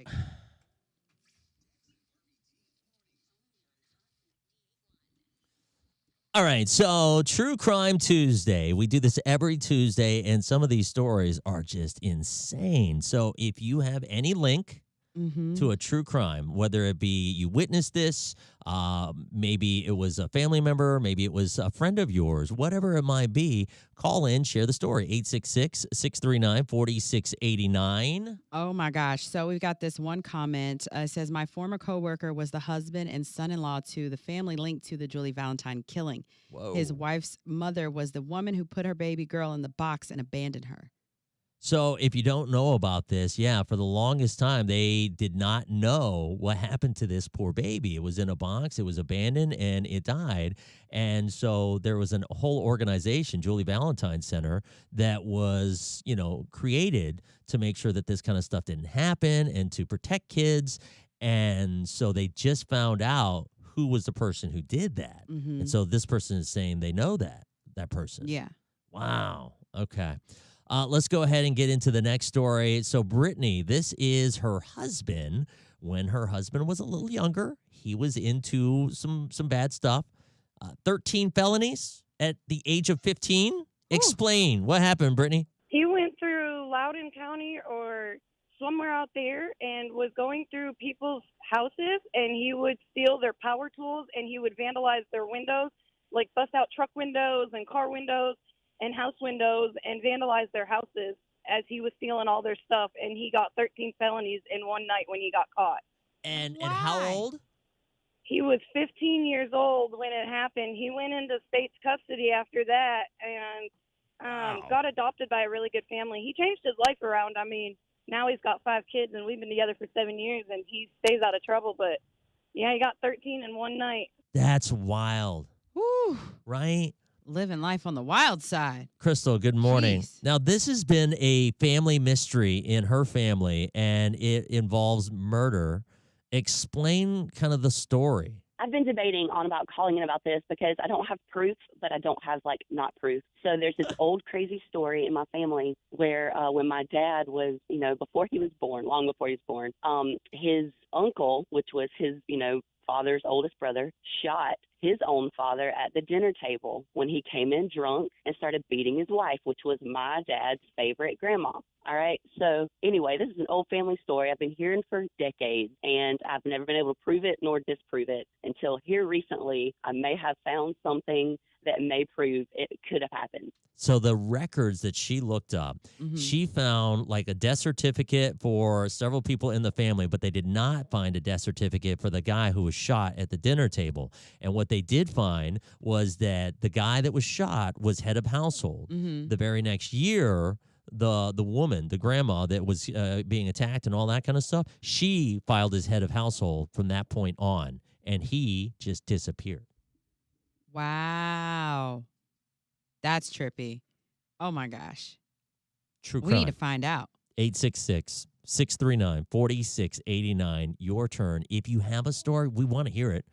All right, so True Crime Tuesday. We do this every Tuesday, and some of these stories are just insane. So if you have any link to a true crime, whether it be you witnessed this, maybe it was a family member, maybe it was a friend of yours, whatever it might be, call in, share the story. 866-639-4689. Oh my gosh. So we've got this one comment. It says, my former coworker was the husband and son-in-law to the family linked to the Julie Valentine killing. Whoa. His wife's mother was the woman who put her baby girl in the box and abandoned her. So if you don't know about this, yeah, for the longest time, they did not know what happened to this poor baby. It was in a box, it was abandoned, and it died. And so there was a whole organization, Julie Valentine Center, that was, created to make sure that this kind of stuff didn't happen and to protect kids. And so they just found out who was the person who did that. And so this person is saying they know that person. Yeah. Wow. Okay. Let's go ahead and get into the next story. So, Brittany, this is her husband. When her husband was a little younger, he was into some bad stuff. 13 felonies at the age of 15. Explain what happened, Brittany. He went through Loudoun County or somewhere out there and was going through people's houses, and he would steal their power tools, and he would vandalize their windows, like bust out truck windows and car windows and house windows and vandalize their houses as he was stealing all their stuff. And he got 13 felonies in one night when he got caught. And how old? He was 15 years old when it happened. He went into state's custody after that and got adopted by a really good family. He changed his life around. I mean, now he's got 5 kids, and we've been together for 7 years, and he stays out of trouble. But, yeah, he got 13 in one night. That's wild. Woo. Right? Living life on the wild side. Crystal, good morning. Jeez. Now, this has been a family mystery in her family, and it involves murder. Explain kind of the story. I've been debating on about calling in about this because I don't have proof, but I don't have not proof. So there's this old crazy story in my family where when my dad was, before he was born, long before he was born, his uncle, which was his, father's oldest brother, shot his own father at the dinner table when he came in drunk and started beating his wife, which was my dad's favorite grandma. All right. So anyway, this is an old family story I've been hearing for decades, and I've never been able to prove it nor disprove it until here recently. I may have found something that may prove it could have happened. So the records that she looked up, she found like a death certificate for several people in the family, but they did not find a death certificate for the guy who was shot at the dinner table. And what they did find was that the guy that was shot was head of household. The very next year, the woman, the grandma that was being attacked and all that kind of stuff, she filed as head of household from that point on, and he just disappeared. Wow. That's trippy. Oh, my gosh. True We crime. need to find out. 866-639-4689. Your turn. If you have a story, we want to hear it.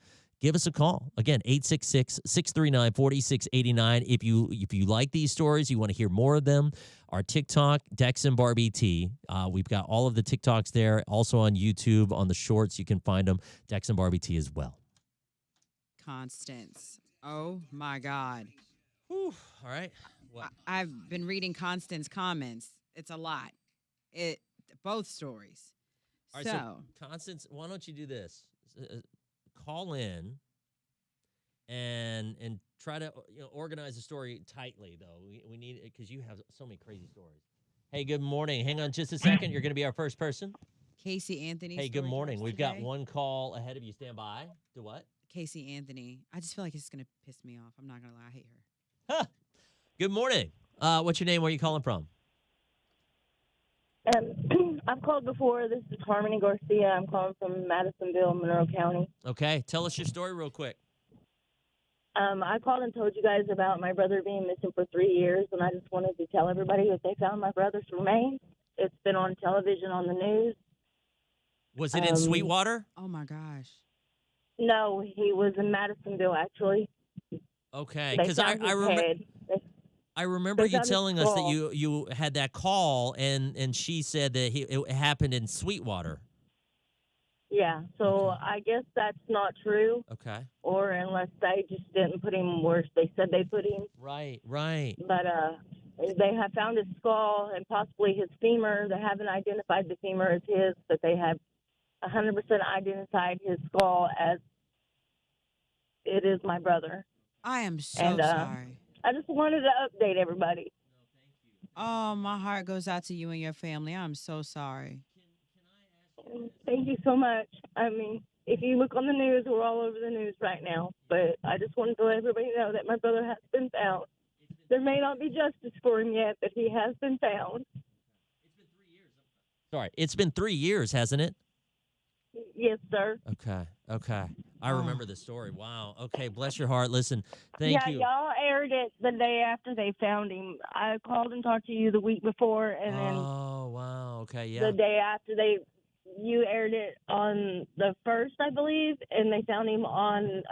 Give us a call. Again, 866-639-4689. If you like these stories, you want to hear more of them, our TikTok, Dex and Barbie T. We've got all of the TikToks there. Also on YouTube, on the shorts, you can find them. Dex and Barbie T as well. Constance. Oh, my God. Whew. All right. What? I've been reading Constance's comments. It's a lot. Both stories. All right, so Constance, why don't you do this? Call in and try to organize the story tightly, though. We need it because you have so many crazy stories. Hey, good morning. Hang on just a second. You're going to be our first person. Casey Anthony. Hey, good morning. We've got one call ahead of you. Stand by. Do what? Casey Anthony. I just feel like it's going to piss me off. I'm not going to lie. I hate her. Huh. Good morning. What's your name? Where are you calling from? I've called before. This is Harmony Garcia. I'm calling from Madisonville, Monroe County. Okay. Tell us your story real quick. I called and told you guys about my brother being missing for 3 years, and I just wanted to tell everybody that they found my brother's remains. It's been on television, on the news. Was it in Sweetwater? Oh my gosh. No, he was in Madisonville, actually. Okay, They because found his head. I remember they you found his telling us that skull. you had that call, and she said that it happened in Sweetwater. Yeah, so I guess that's not true. Okay. Or unless they just didn't put him where they said they put him. Right. But they have found his skull and possibly his femur. They haven't identified the femur as his, but they have 100% identified his skull as it is my brother. I am so And, sorry. I just wanted to update everybody. Oh, my heart goes out to you and your family. I'm so sorry. Thank you so much. I mean, if you look on the news, we're all over the news right now. But I just wanted to let everybody know that my brother has been found. There may not be justice for him yet, but he has been found. Sorry, it's been 3 years, hasn't it? Yes, sir. Okay. I remember the story. Wow. Okay, bless your heart. Listen, thank Yeah, you. y'all aired it the day after they found him. I called and talked to you the week before, and then Oh, wow. Okay, yeah. the day after you aired it on the 1st, I believe, and they found him on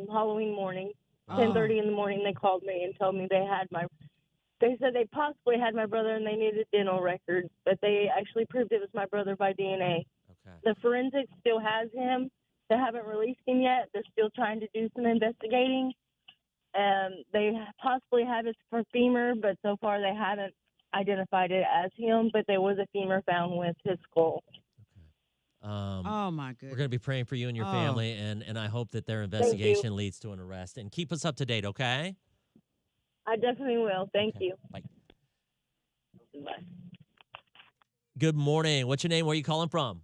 Halloween morning, 10:30 in the morning. They called me and told me they said they possibly had my brother and they needed dental records, but they actually proved it was my brother by DNA. Okay. The forensics still has him. They haven't released him yet. They're still trying to do some investigating. They possibly have his femur, but so far they haven't identified it as him, but there was a femur found with his skull. Oh, my goodness. We're going to be praying for you and your Oh. family, and I hope that their investigation leads to an arrest. And keep us up to date, okay? I definitely will. Thank you. Bye. Bye. Good morning. What's your name? Where are you calling from?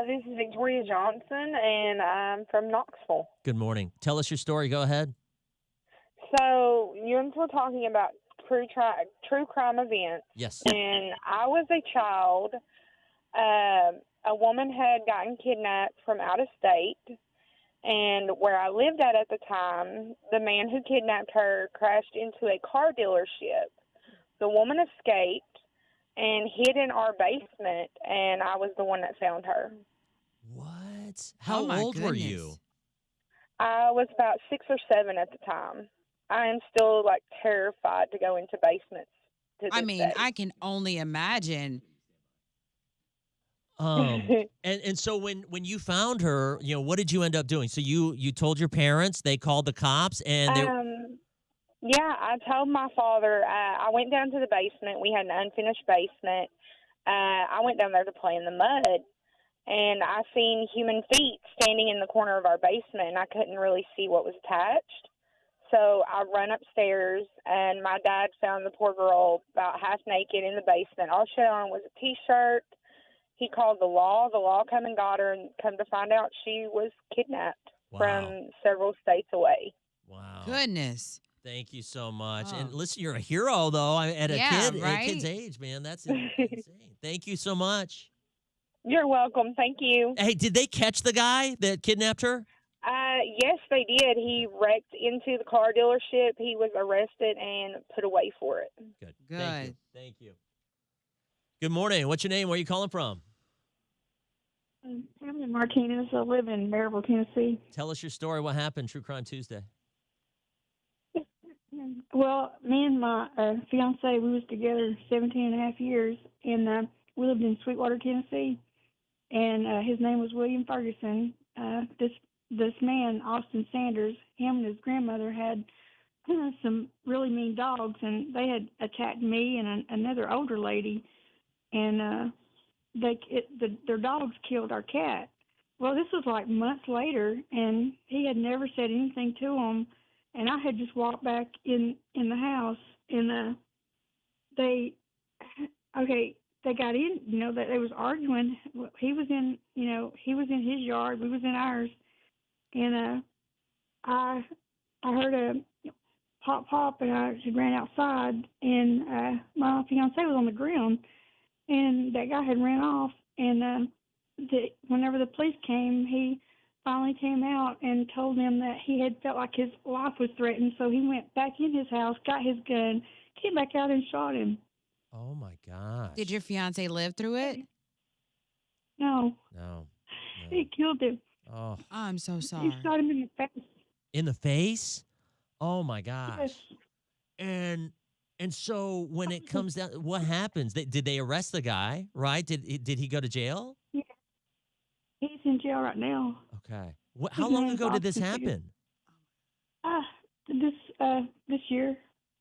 This is Victoria Johnson, and I'm from Knoxville. Good morning. Tell us your story. Go ahead. So you and were talking about true crime events. Yes. And I was a child. A woman had gotten kidnapped from out of state, and where I lived at the time, the man who kidnapped her crashed into a car dealership. The woman escaped and hid in our basement, and I was the one that found her. What? How Oh, my old were goodness. you? I was about 6 or 7 at the time. I am still terrified to go into basements. To I this mean, day. I can only imagine. And so when you found her, what did you end up doing? So you told your parents, they called the cops, and they Yeah, I told my father. I went down to the basement. We had an unfinished basement. I went down there to play in the mud, and I seen human feet standing in the corner of our basement, and I couldn't really see what was attached. So I run upstairs, and my dad found the poor girl about half naked in the basement. All she had on was a T-shirt. He called the law. The law come and got her, and come to find out she was kidnapped from several states away. Wow. Goodness. Thank you so much. Oh. And listen, you're a hero, though, at a Yeah, kid's right? age, man. That's insane. Thank you so much. You're welcome. Thank you. Hey, did they catch the guy that kidnapped her? Yes, they did. He wrecked into the car dealership. He was arrested and put away for it. Good. Good. Thank you. Good morning. What's your name? Where are you calling from? Tammy Martinez. I live in Maryville, Tennessee. Tell us your story. What happened? True Crime Tuesday. Well, me and my fiance, we was together 17 and a half years, and we lived in Sweetwater, Tennessee, and his name was William Ferguson. This man, Austin Sanders, him and his grandmother had some really mean dogs, and they had attacked me and another older lady, and their dogs killed our cat. Well, this was like months later, and he had never said anything to them. And I had just walked back in the house, and they got in, that they was arguing. He was in his yard, we was in ours, and I heard a pop, and I just ran outside, and my fiance was on the ground, and that guy had ran off, and whenever the police came, finally came out and told him that he had felt like his life was threatened. So he went back in his house, got his gun, came back out and shot him. Oh my gosh. Did your fiance live through it? No, No. he killed him. Oh. I'm so He sorry. shot him in the face. In the face? Oh my gosh. Yes. And so when it comes down, what happens? Did they arrest the guy? Right? Did he go to jail? Yeah. He's in jail right now. Okay. How His long name's ago did this Austin Sears. happen? This year.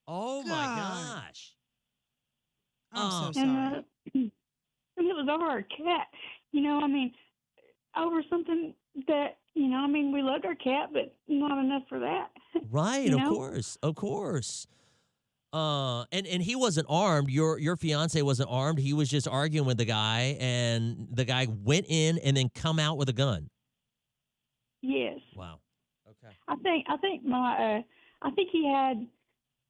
Oh my gosh. I'm so And sorry. and it was over our cat. You know, I mean, over something that, you know, I mean, we loved our cat, but not enough for that. Right, You of know? course. Of course. And he wasn't armed. Your fiance wasn't armed. He was just arguing with the guy, and the guy went in and then come out with a gun. Yes. Wow. Okay. I think he had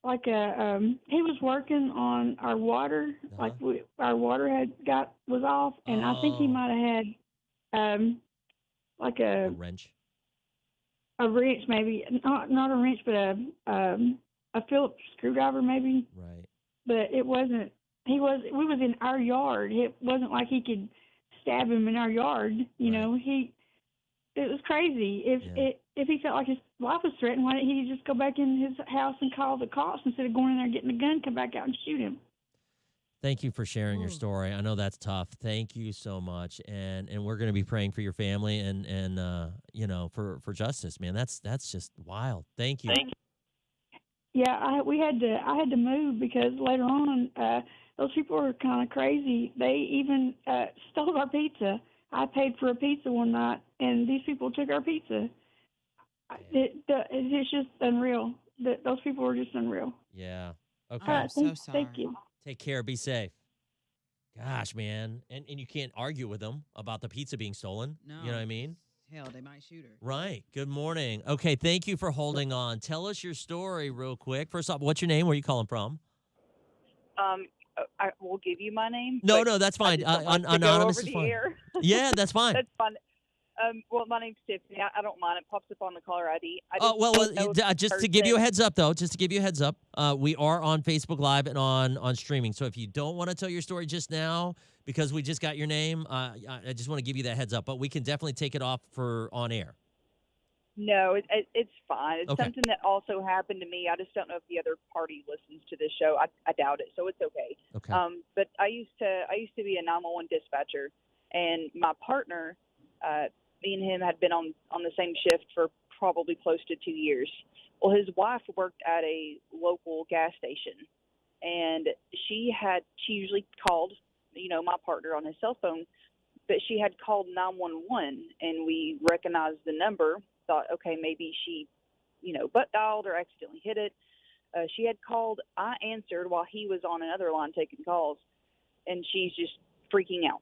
like he was working on our water, like our water was off, and I think he Oh. might have had like A wrench. a wrench, maybe not a wrench, but a Phillips screwdriver, maybe. Right. But it wasn't. We was in our yard. It wasn't like he could stab him in our yard. You know, it was crazy. If he felt like his life was threatened, why didn't he just go back in his house and call the cops instead of going in there getting a gun, come back out and shoot him? Thank you for sharing your story. I know that's tough. Thank you so much, and we're going to be praying for your family and you know, for justice, man. That's just wild. Thank you. Yeah, I had to move because later on, those people were kind of crazy. They even stole our pizza. I paid for a pizza one night, and these people took our pizza. It's just unreal. Those people were just unreal. Yeah. Okay. I'm so sorry. Thank you. Take care. Be safe. Gosh, man. And you can't argue with them about the pizza being stolen. No. You know what I mean? Hell, they might shoot her. Right. Good morning. Okay. Thank you for holding on. Tell us your story real quick. First off, what's your name? Where are you calling from? I will give you my name. No, but no, that's fine. I just don't like to go Anonymous over is the fine. air. Yeah, that's fine. That's fine. Well, my name's Tiffany. I don't mind. It pops up on the caller ID. I Oh, just well, don't know if the just to give you a person- heads up, though, we are on Facebook Live and on streaming. So if you don't want to tell your story just now because we just got your name, I just want to give you that heads up. But we can definitely take it off for on air. No, it's fine. It's Okay. something that also happened to me. I just don't know if the other party listens to this show. I doubt it, so it's okay. Okay. But I used to be a 911 dispatcher, and my partner, me and him had been on the same shift for probably close to 2 years. Well, his wife worked at a local gas station, and she usually called, my partner on his cell phone, but she had called 911, and we recognized the number. Thought, okay, maybe she, butt dialed or accidentally hit it. She had called. I answered while he was on another line taking calls, and she's just freaking out,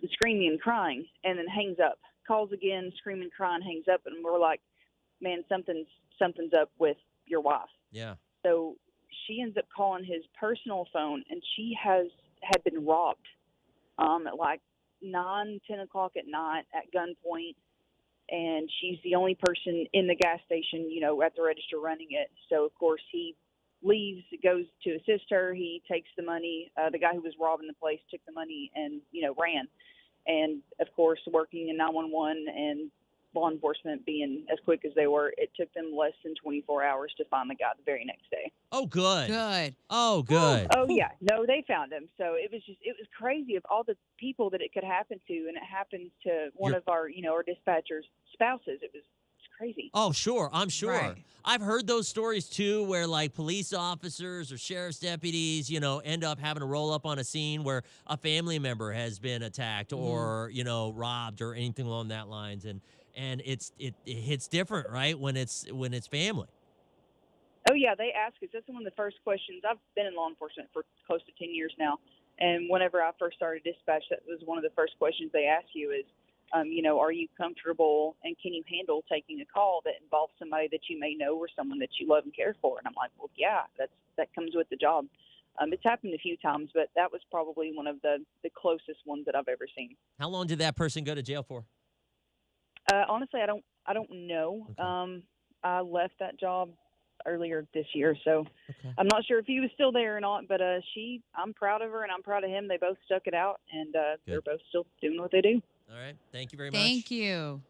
and screaming and crying, and then hangs up. Calls again, screaming, crying, hangs up, and we're like, man, something's up with your wife. Yeah. So she ends up calling his personal phone, and she had been robbed at like 9, 10 o'clock at night at gunpoint. And she's the only person in the gas station, at the register running it. So, of course, he leaves, goes to assist her. He takes the money. The guy who was robbing the place took the money and, ran. And, of course, working in 911 and law enforcement being as quick as they were, it took them less than 24 hours to find the guy the very next day. Oh, good. Good. Oh, good. Oh, yeah. No, they found him. So it was crazy of all the people that it could happen to, and it happens to one of our, our dispatchers' spouses. It's crazy. Oh, sure. I'm sure. Right. I've heard those stories too, where like police officers or sheriff's deputies, end up having to roll up on a scene where a family member has been attacked or, robbed or anything along that lines. And it hits different, right? When it's family. Oh, yeah. They ask us. That's one of the first questions. I've been in law enforcement for close to 10 years now. And whenever I first started dispatch, that was one of the first questions they ask you is, are you comfortable and can you handle taking a call that involves somebody that you may know or someone that you love and care for? And I'm like, well, yeah, that comes with the job. It's happened a few times, but that was probably one of the closest ones that I've ever seen. How long did that person go to jail for? Honestly, I don't know. I left that job earlier this year, so I'm not sure if he was still there or not. But I'm proud of her, and I'm proud of him. They both stuck it out, and they're both still doing what they do. All right. Thank you very much. Thank you.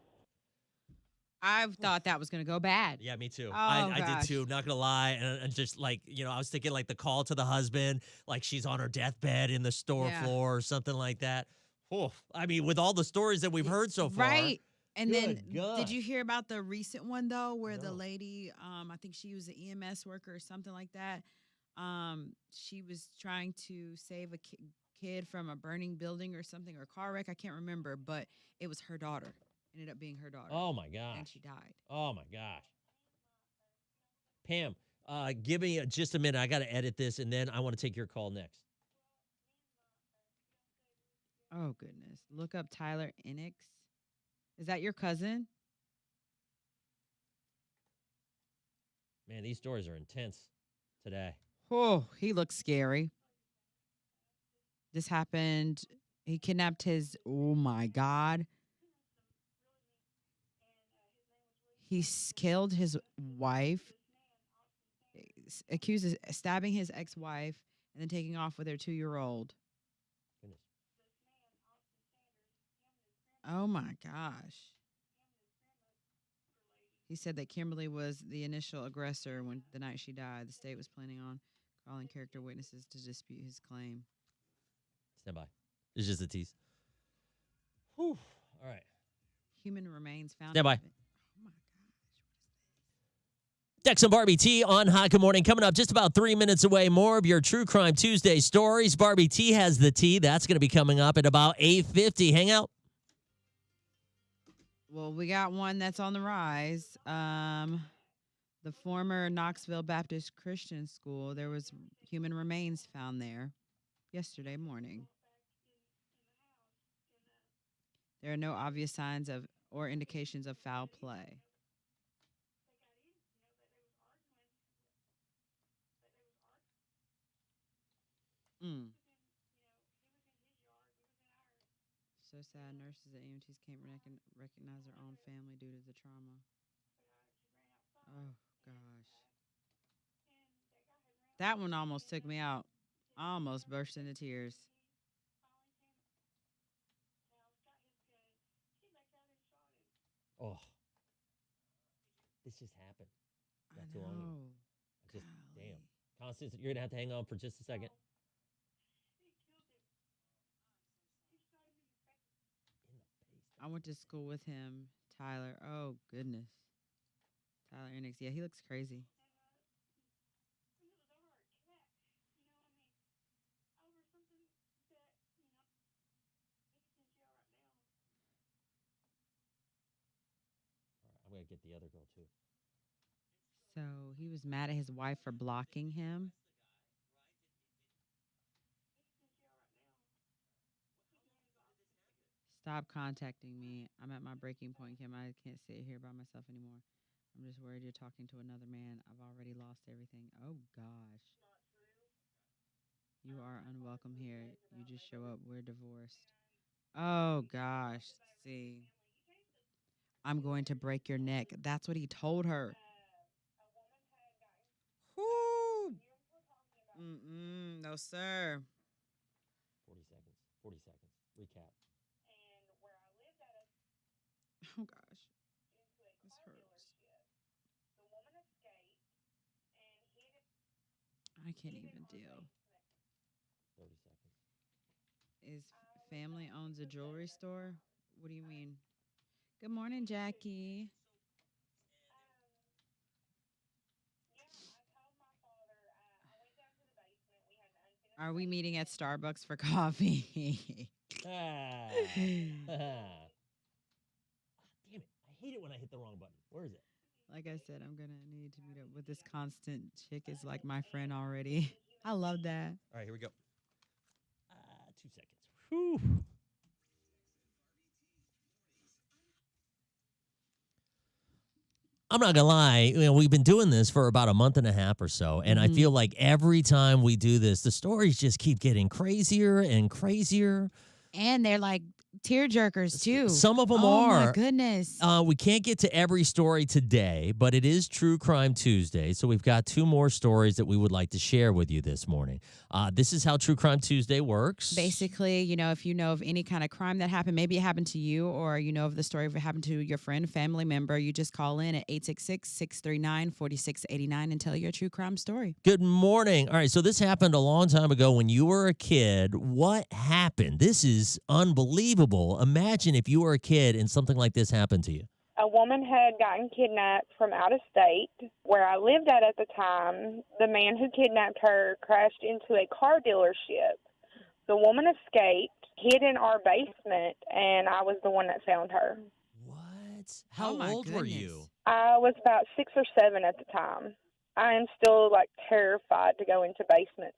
I thought that was going to go bad. Yeah, me too. Oh, I did gosh. too. Not gonna lie, and just like I was thinking like the call to the husband, like she's on her deathbed in the store Yeah. floor or something like that. Oh, I mean, with all the stories that we've heard so far, Right. And then, Good gosh. did you hear about the recent one though, where the lady, I think she was an EMS worker or something like that. She was trying to save a kid from a burning building or something, or a car wreck. I can't remember, but it was her daughter. Ended up being her daughter. Oh my gosh. And she died. Oh my gosh. Pam, give me just a minute. I got to edit this, and then I want to take your call next. Oh goodness. Look up Tyler Enix. Is that your cousin? Man, these stories are intense today. Oh, he looks scary. This happened. He kidnapped his, oh my God. He killed his wife, accuses stabbing his ex-wife, and then taking off with their 2-year-old. Oh my gosh. He said that Kimberly was the initial aggressor when the night she died. The state was planning on calling character witnesses to dispute his claim. Stand by. It's just a tease. Whew. All right. Human remains found. Stand by. Dex and Barbie T on Hot Good Morning. Coming up just about 3 minutes away. More of your True Crime Tuesday stories. Barbie T has the tea. That's going to be coming up at about 8:50. Hang out. Well, we got one that's on the rise. The former Knoxville Baptist Christian School, there was human remains found there yesterday morning. There are no obvious signs of or indications of foul play. So sad. Nurses at EMTs can't recognize their own family due to the trauma. Oh, gosh. That one almost took me out. I almost burst into tears. Oh. This just happened. Not too long ago. Damn. Constance, you're going to have to hang on for just a second. I went to school with him, Tyler. Oh, goodness. Tyler Enix. Yeah, he looks crazy. I'm going to get the other girl, too. So he was mad at his wife for blocking him. Stop contacting me. I'm at my breaking point, Kim. I can't sit here by myself anymore. I'm just worried you're talking to another man. I've already lost everything. Oh, gosh. You are unwelcome here. You just show up. We're divorced. Oh, gosh. See. I'm going to break your neck. That's what he told her. Whoo! No, sir. 40 seconds. 40 seconds. Recap. Oh, gosh. This hurts. I can't even deal. 30 seconds. Is family owns a jewelry store? What do you mean? Good morning, Jackie. Are we meeting at Starbucks for coffee? Damn it. I hate it when I hit the wrong button. Where is it? Like I said, I'm going to need to meet up with this constant chick is like my friend already. I love that. All right, here we go. 2 seconds. Whew. I'm not gonna lie, we've been doing this for about a month and a half or so, and I feel like every time we do this, the stories just keep getting crazier and crazier. And they're like tear jerkers too. Some of them oh are. my goodness. We can't get to every story today, but it is True Crime Tuesday. So we've got 2 more stories that we would like to share with you this morning. This is how True Crime Tuesday works. Basically, if you know of any kind of crime that happened, maybe it happened to you, or you know of the story of it happened to your friend, family member, you just call in at 866-639-4689 and tell your true crime story. Good morning. All right, so this happened a long time ago when you were a kid. What happened? This is unbelievable. Imagine if you were a kid and something like this happened to you. A woman had gotten kidnapped from out of state where I lived at the time. The man who kidnapped her crashed into a car dealership. The woman escaped, hid in our basement, and I was the one that found her. What? How old were you? I was about 6 or 7 at the time. I am still terrified to go into basements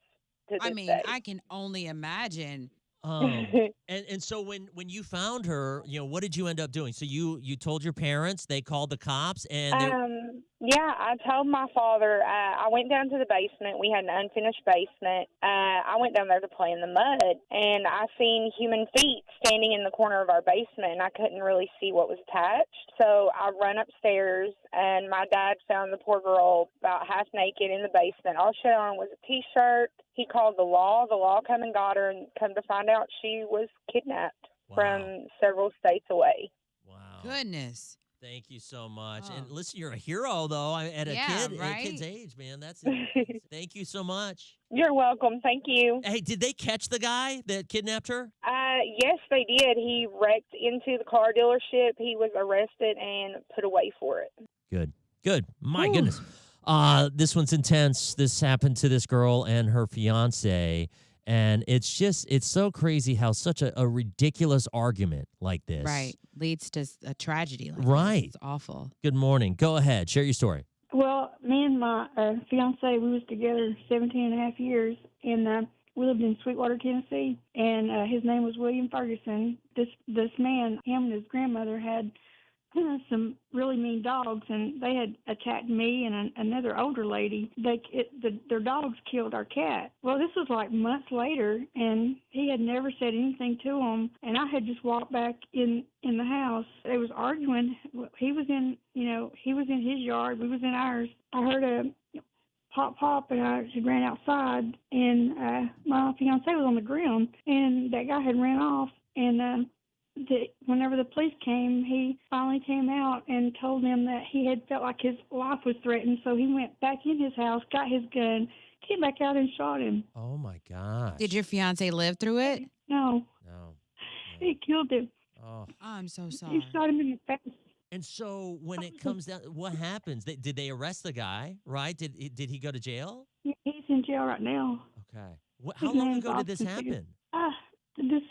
to this day. I can only imagine. And so when you found her, what did you end up doing? So you told your parents, they called the cops, and yeah, I told my father. I went down to the basement. We had an unfinished basement. I went down there to play in the mud, and I seen human feet standing in the corner of our basement, and I couldn't really see what was attached. So I run upstairs, and my dad found the poor girl about half naked in the basement. All she had on was a T-shirt. He called the law. The law come and got her, and come to find out she was kidnapped from several states away. Wow. Goodness. Thank you so much. And listen, you're a hero, though, at a kid's age, man. That's Thank you so much. You're welcome. Thank you. Hey, did they catch the guy that kidnapped her? Yes, they did. He wrecked into the car dealership. He was arrested and put away for it. Good. My goodness. This one's intense. This happened to this girl and her fiance. And it's so crazy how such a ridiculous argument like this leads to a tragedy like right. this. It's awful. Good morning. Go ahead. Share your story. Well, me and my fiance, we was together 17 and a half years, and we lived in Sweetwater, Tennessee, and his name was William Ferguson. This man, him and his grandmother had some really mean dogs, and they had attacked me and another older lady. Their dogs killed our cat. Well, this was like months later, and he had never said anything to them, and I had just walked back in the house. They was arguing. He was in his yard. We was in ours. I heard a pop, and I just ran outside, and my fiance was on the ground, and that guy had ran off, and whenever the police came, he finally came out and told them that he had felt like his life was threatened, so he went back in his house, got his gun, came back out and shot him. Oh, my gosh. Did your fiance live through it? No. He killed him. Oh, I'm so sorry. He shot him in the face. And so when it comes down, what happens? Did they arrest the guy, right? Did he go to jail? He's in jail right now. Okay. How long ago did this happen? This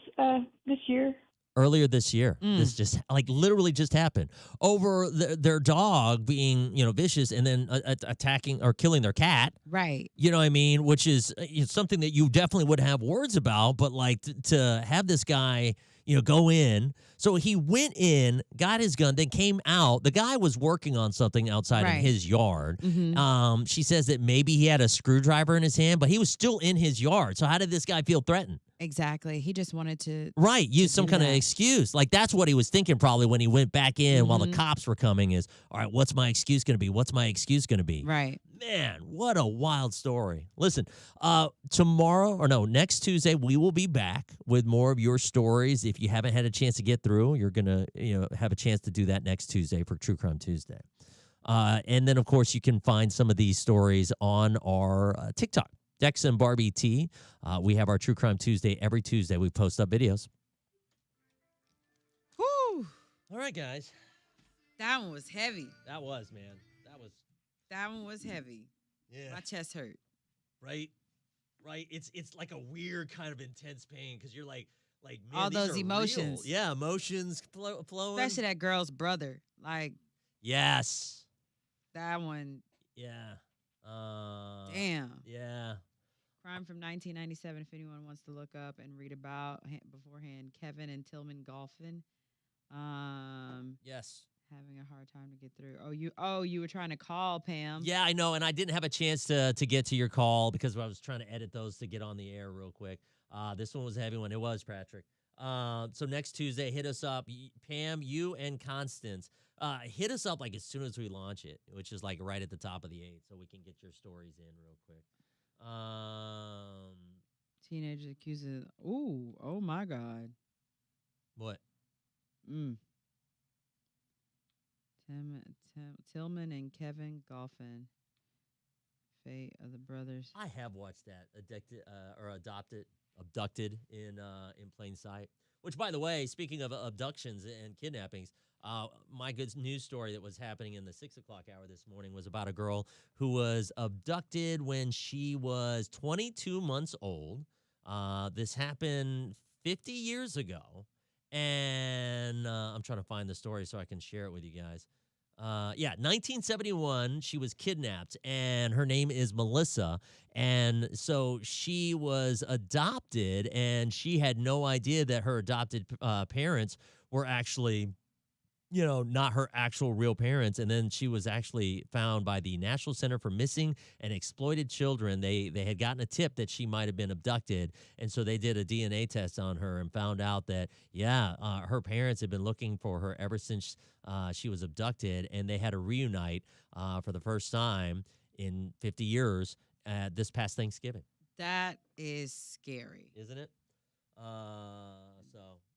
year. Earlier this year. This just literally just happened over their dog being, vicious and then attacking or killing their cat. Right. You know what I mean? Which is something that you definitely would have words about, but to have this guy, go in. So he went in, got his gun, then came out. The guy was working on something outside in his yard. Mm-hmm. She says that maybe he had a screwdriver in his hand, but he was still in his yard. So how did this guy feel threatened? Exactly. He just wanted to use some kind of excuse. That's what he was thinking probably when he went back in while the cops were coming is, all right, what's my excuse going to be? What's my excuse going to be? Right. Man, what a wild story. Listen, next Tuesday, we will be back with more of your stories. If you haven't had a chance to get through, you're going to have a chance to do that next Tuesday for True Crime Tuesday. And then, of course, you can find some of these stories on our TikTok. Dex and Barbie T. We have our True Crime Tuesday every Tuesday. We post up videos. Whew. All right, guys. That one was heavy. That was, man. That one was heavy. Yeah. My chest hurt. Right. It's like a weird kind of intense pain because you're like man, all these those are emotions. Real. Yeah, emotions flowing. Especially that girl's brother. Yes. That one. Yeah. Damn. Yeah. Crime from 1997, if anyone wants to look up and read about beforehand. Kevin and Tillman Golphin. Yes. Having a hard time to get through. You were trying to call, Pam. Yeah, I know, and I didn't have a chance to get to your call because I was trying to edit those to get on the air real quick. This one was a heavy one. It was, Patrick. So next Tuesday, hit us up. Pam, you and Constance. Hit us up like as soon as we launch it, which is like right at the top of the 8, so we can get your stories in real quick. Teenager accuses. Ooh, oh my God. What? Tillman and Kevin Golfin. Fate of the brothers. I have watched that. Abducted in plain sight. Which, by the way, speaking of abductions and kidnappings, my good news story that was happening in the 6 o'clock hour this morning was about a girl who was abducted when she was 22 months old. This happened 50 years ago. And I'm trying to find the story so I can share it with you guys. 1971, she was kidnapped, and her name is Melissa. And so she was adopted, and she had no idea that her adopted parents were actually, not her actual real parents. And then she was actually found by the National Center for Missing and Exploited Children. They had gotten a tip that she might have been abducted. And so they did a DNA test on her and found out that, her parents had been looking for her ever since she was abducted. And they had to reunite for the first time in 50 years this past Thanksgiving. That is scary. Isn't it?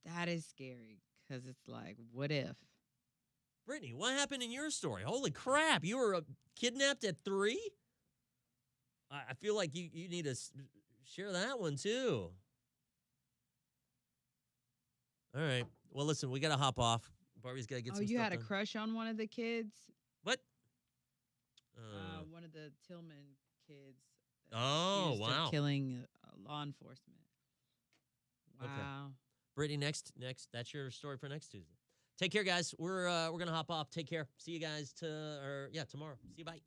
That is scary because it's like, what if? Brittany, what happened in your story? Holy crap, you were kidnapped at 3? I feel like you need to share that one, too. All right. Well, listen, we got to hop off. Barbie's got to get some stuff you had a done. crush on one of the kids? What? One of the Tillman kids. Oh, accused of wow. Killing law enforcement. Wow. Okay. Brittany, next. That's your story for next Tuesday. Take care, guys. We're gonna hop off. Take care. See you guys tomorrow. See you. Bye.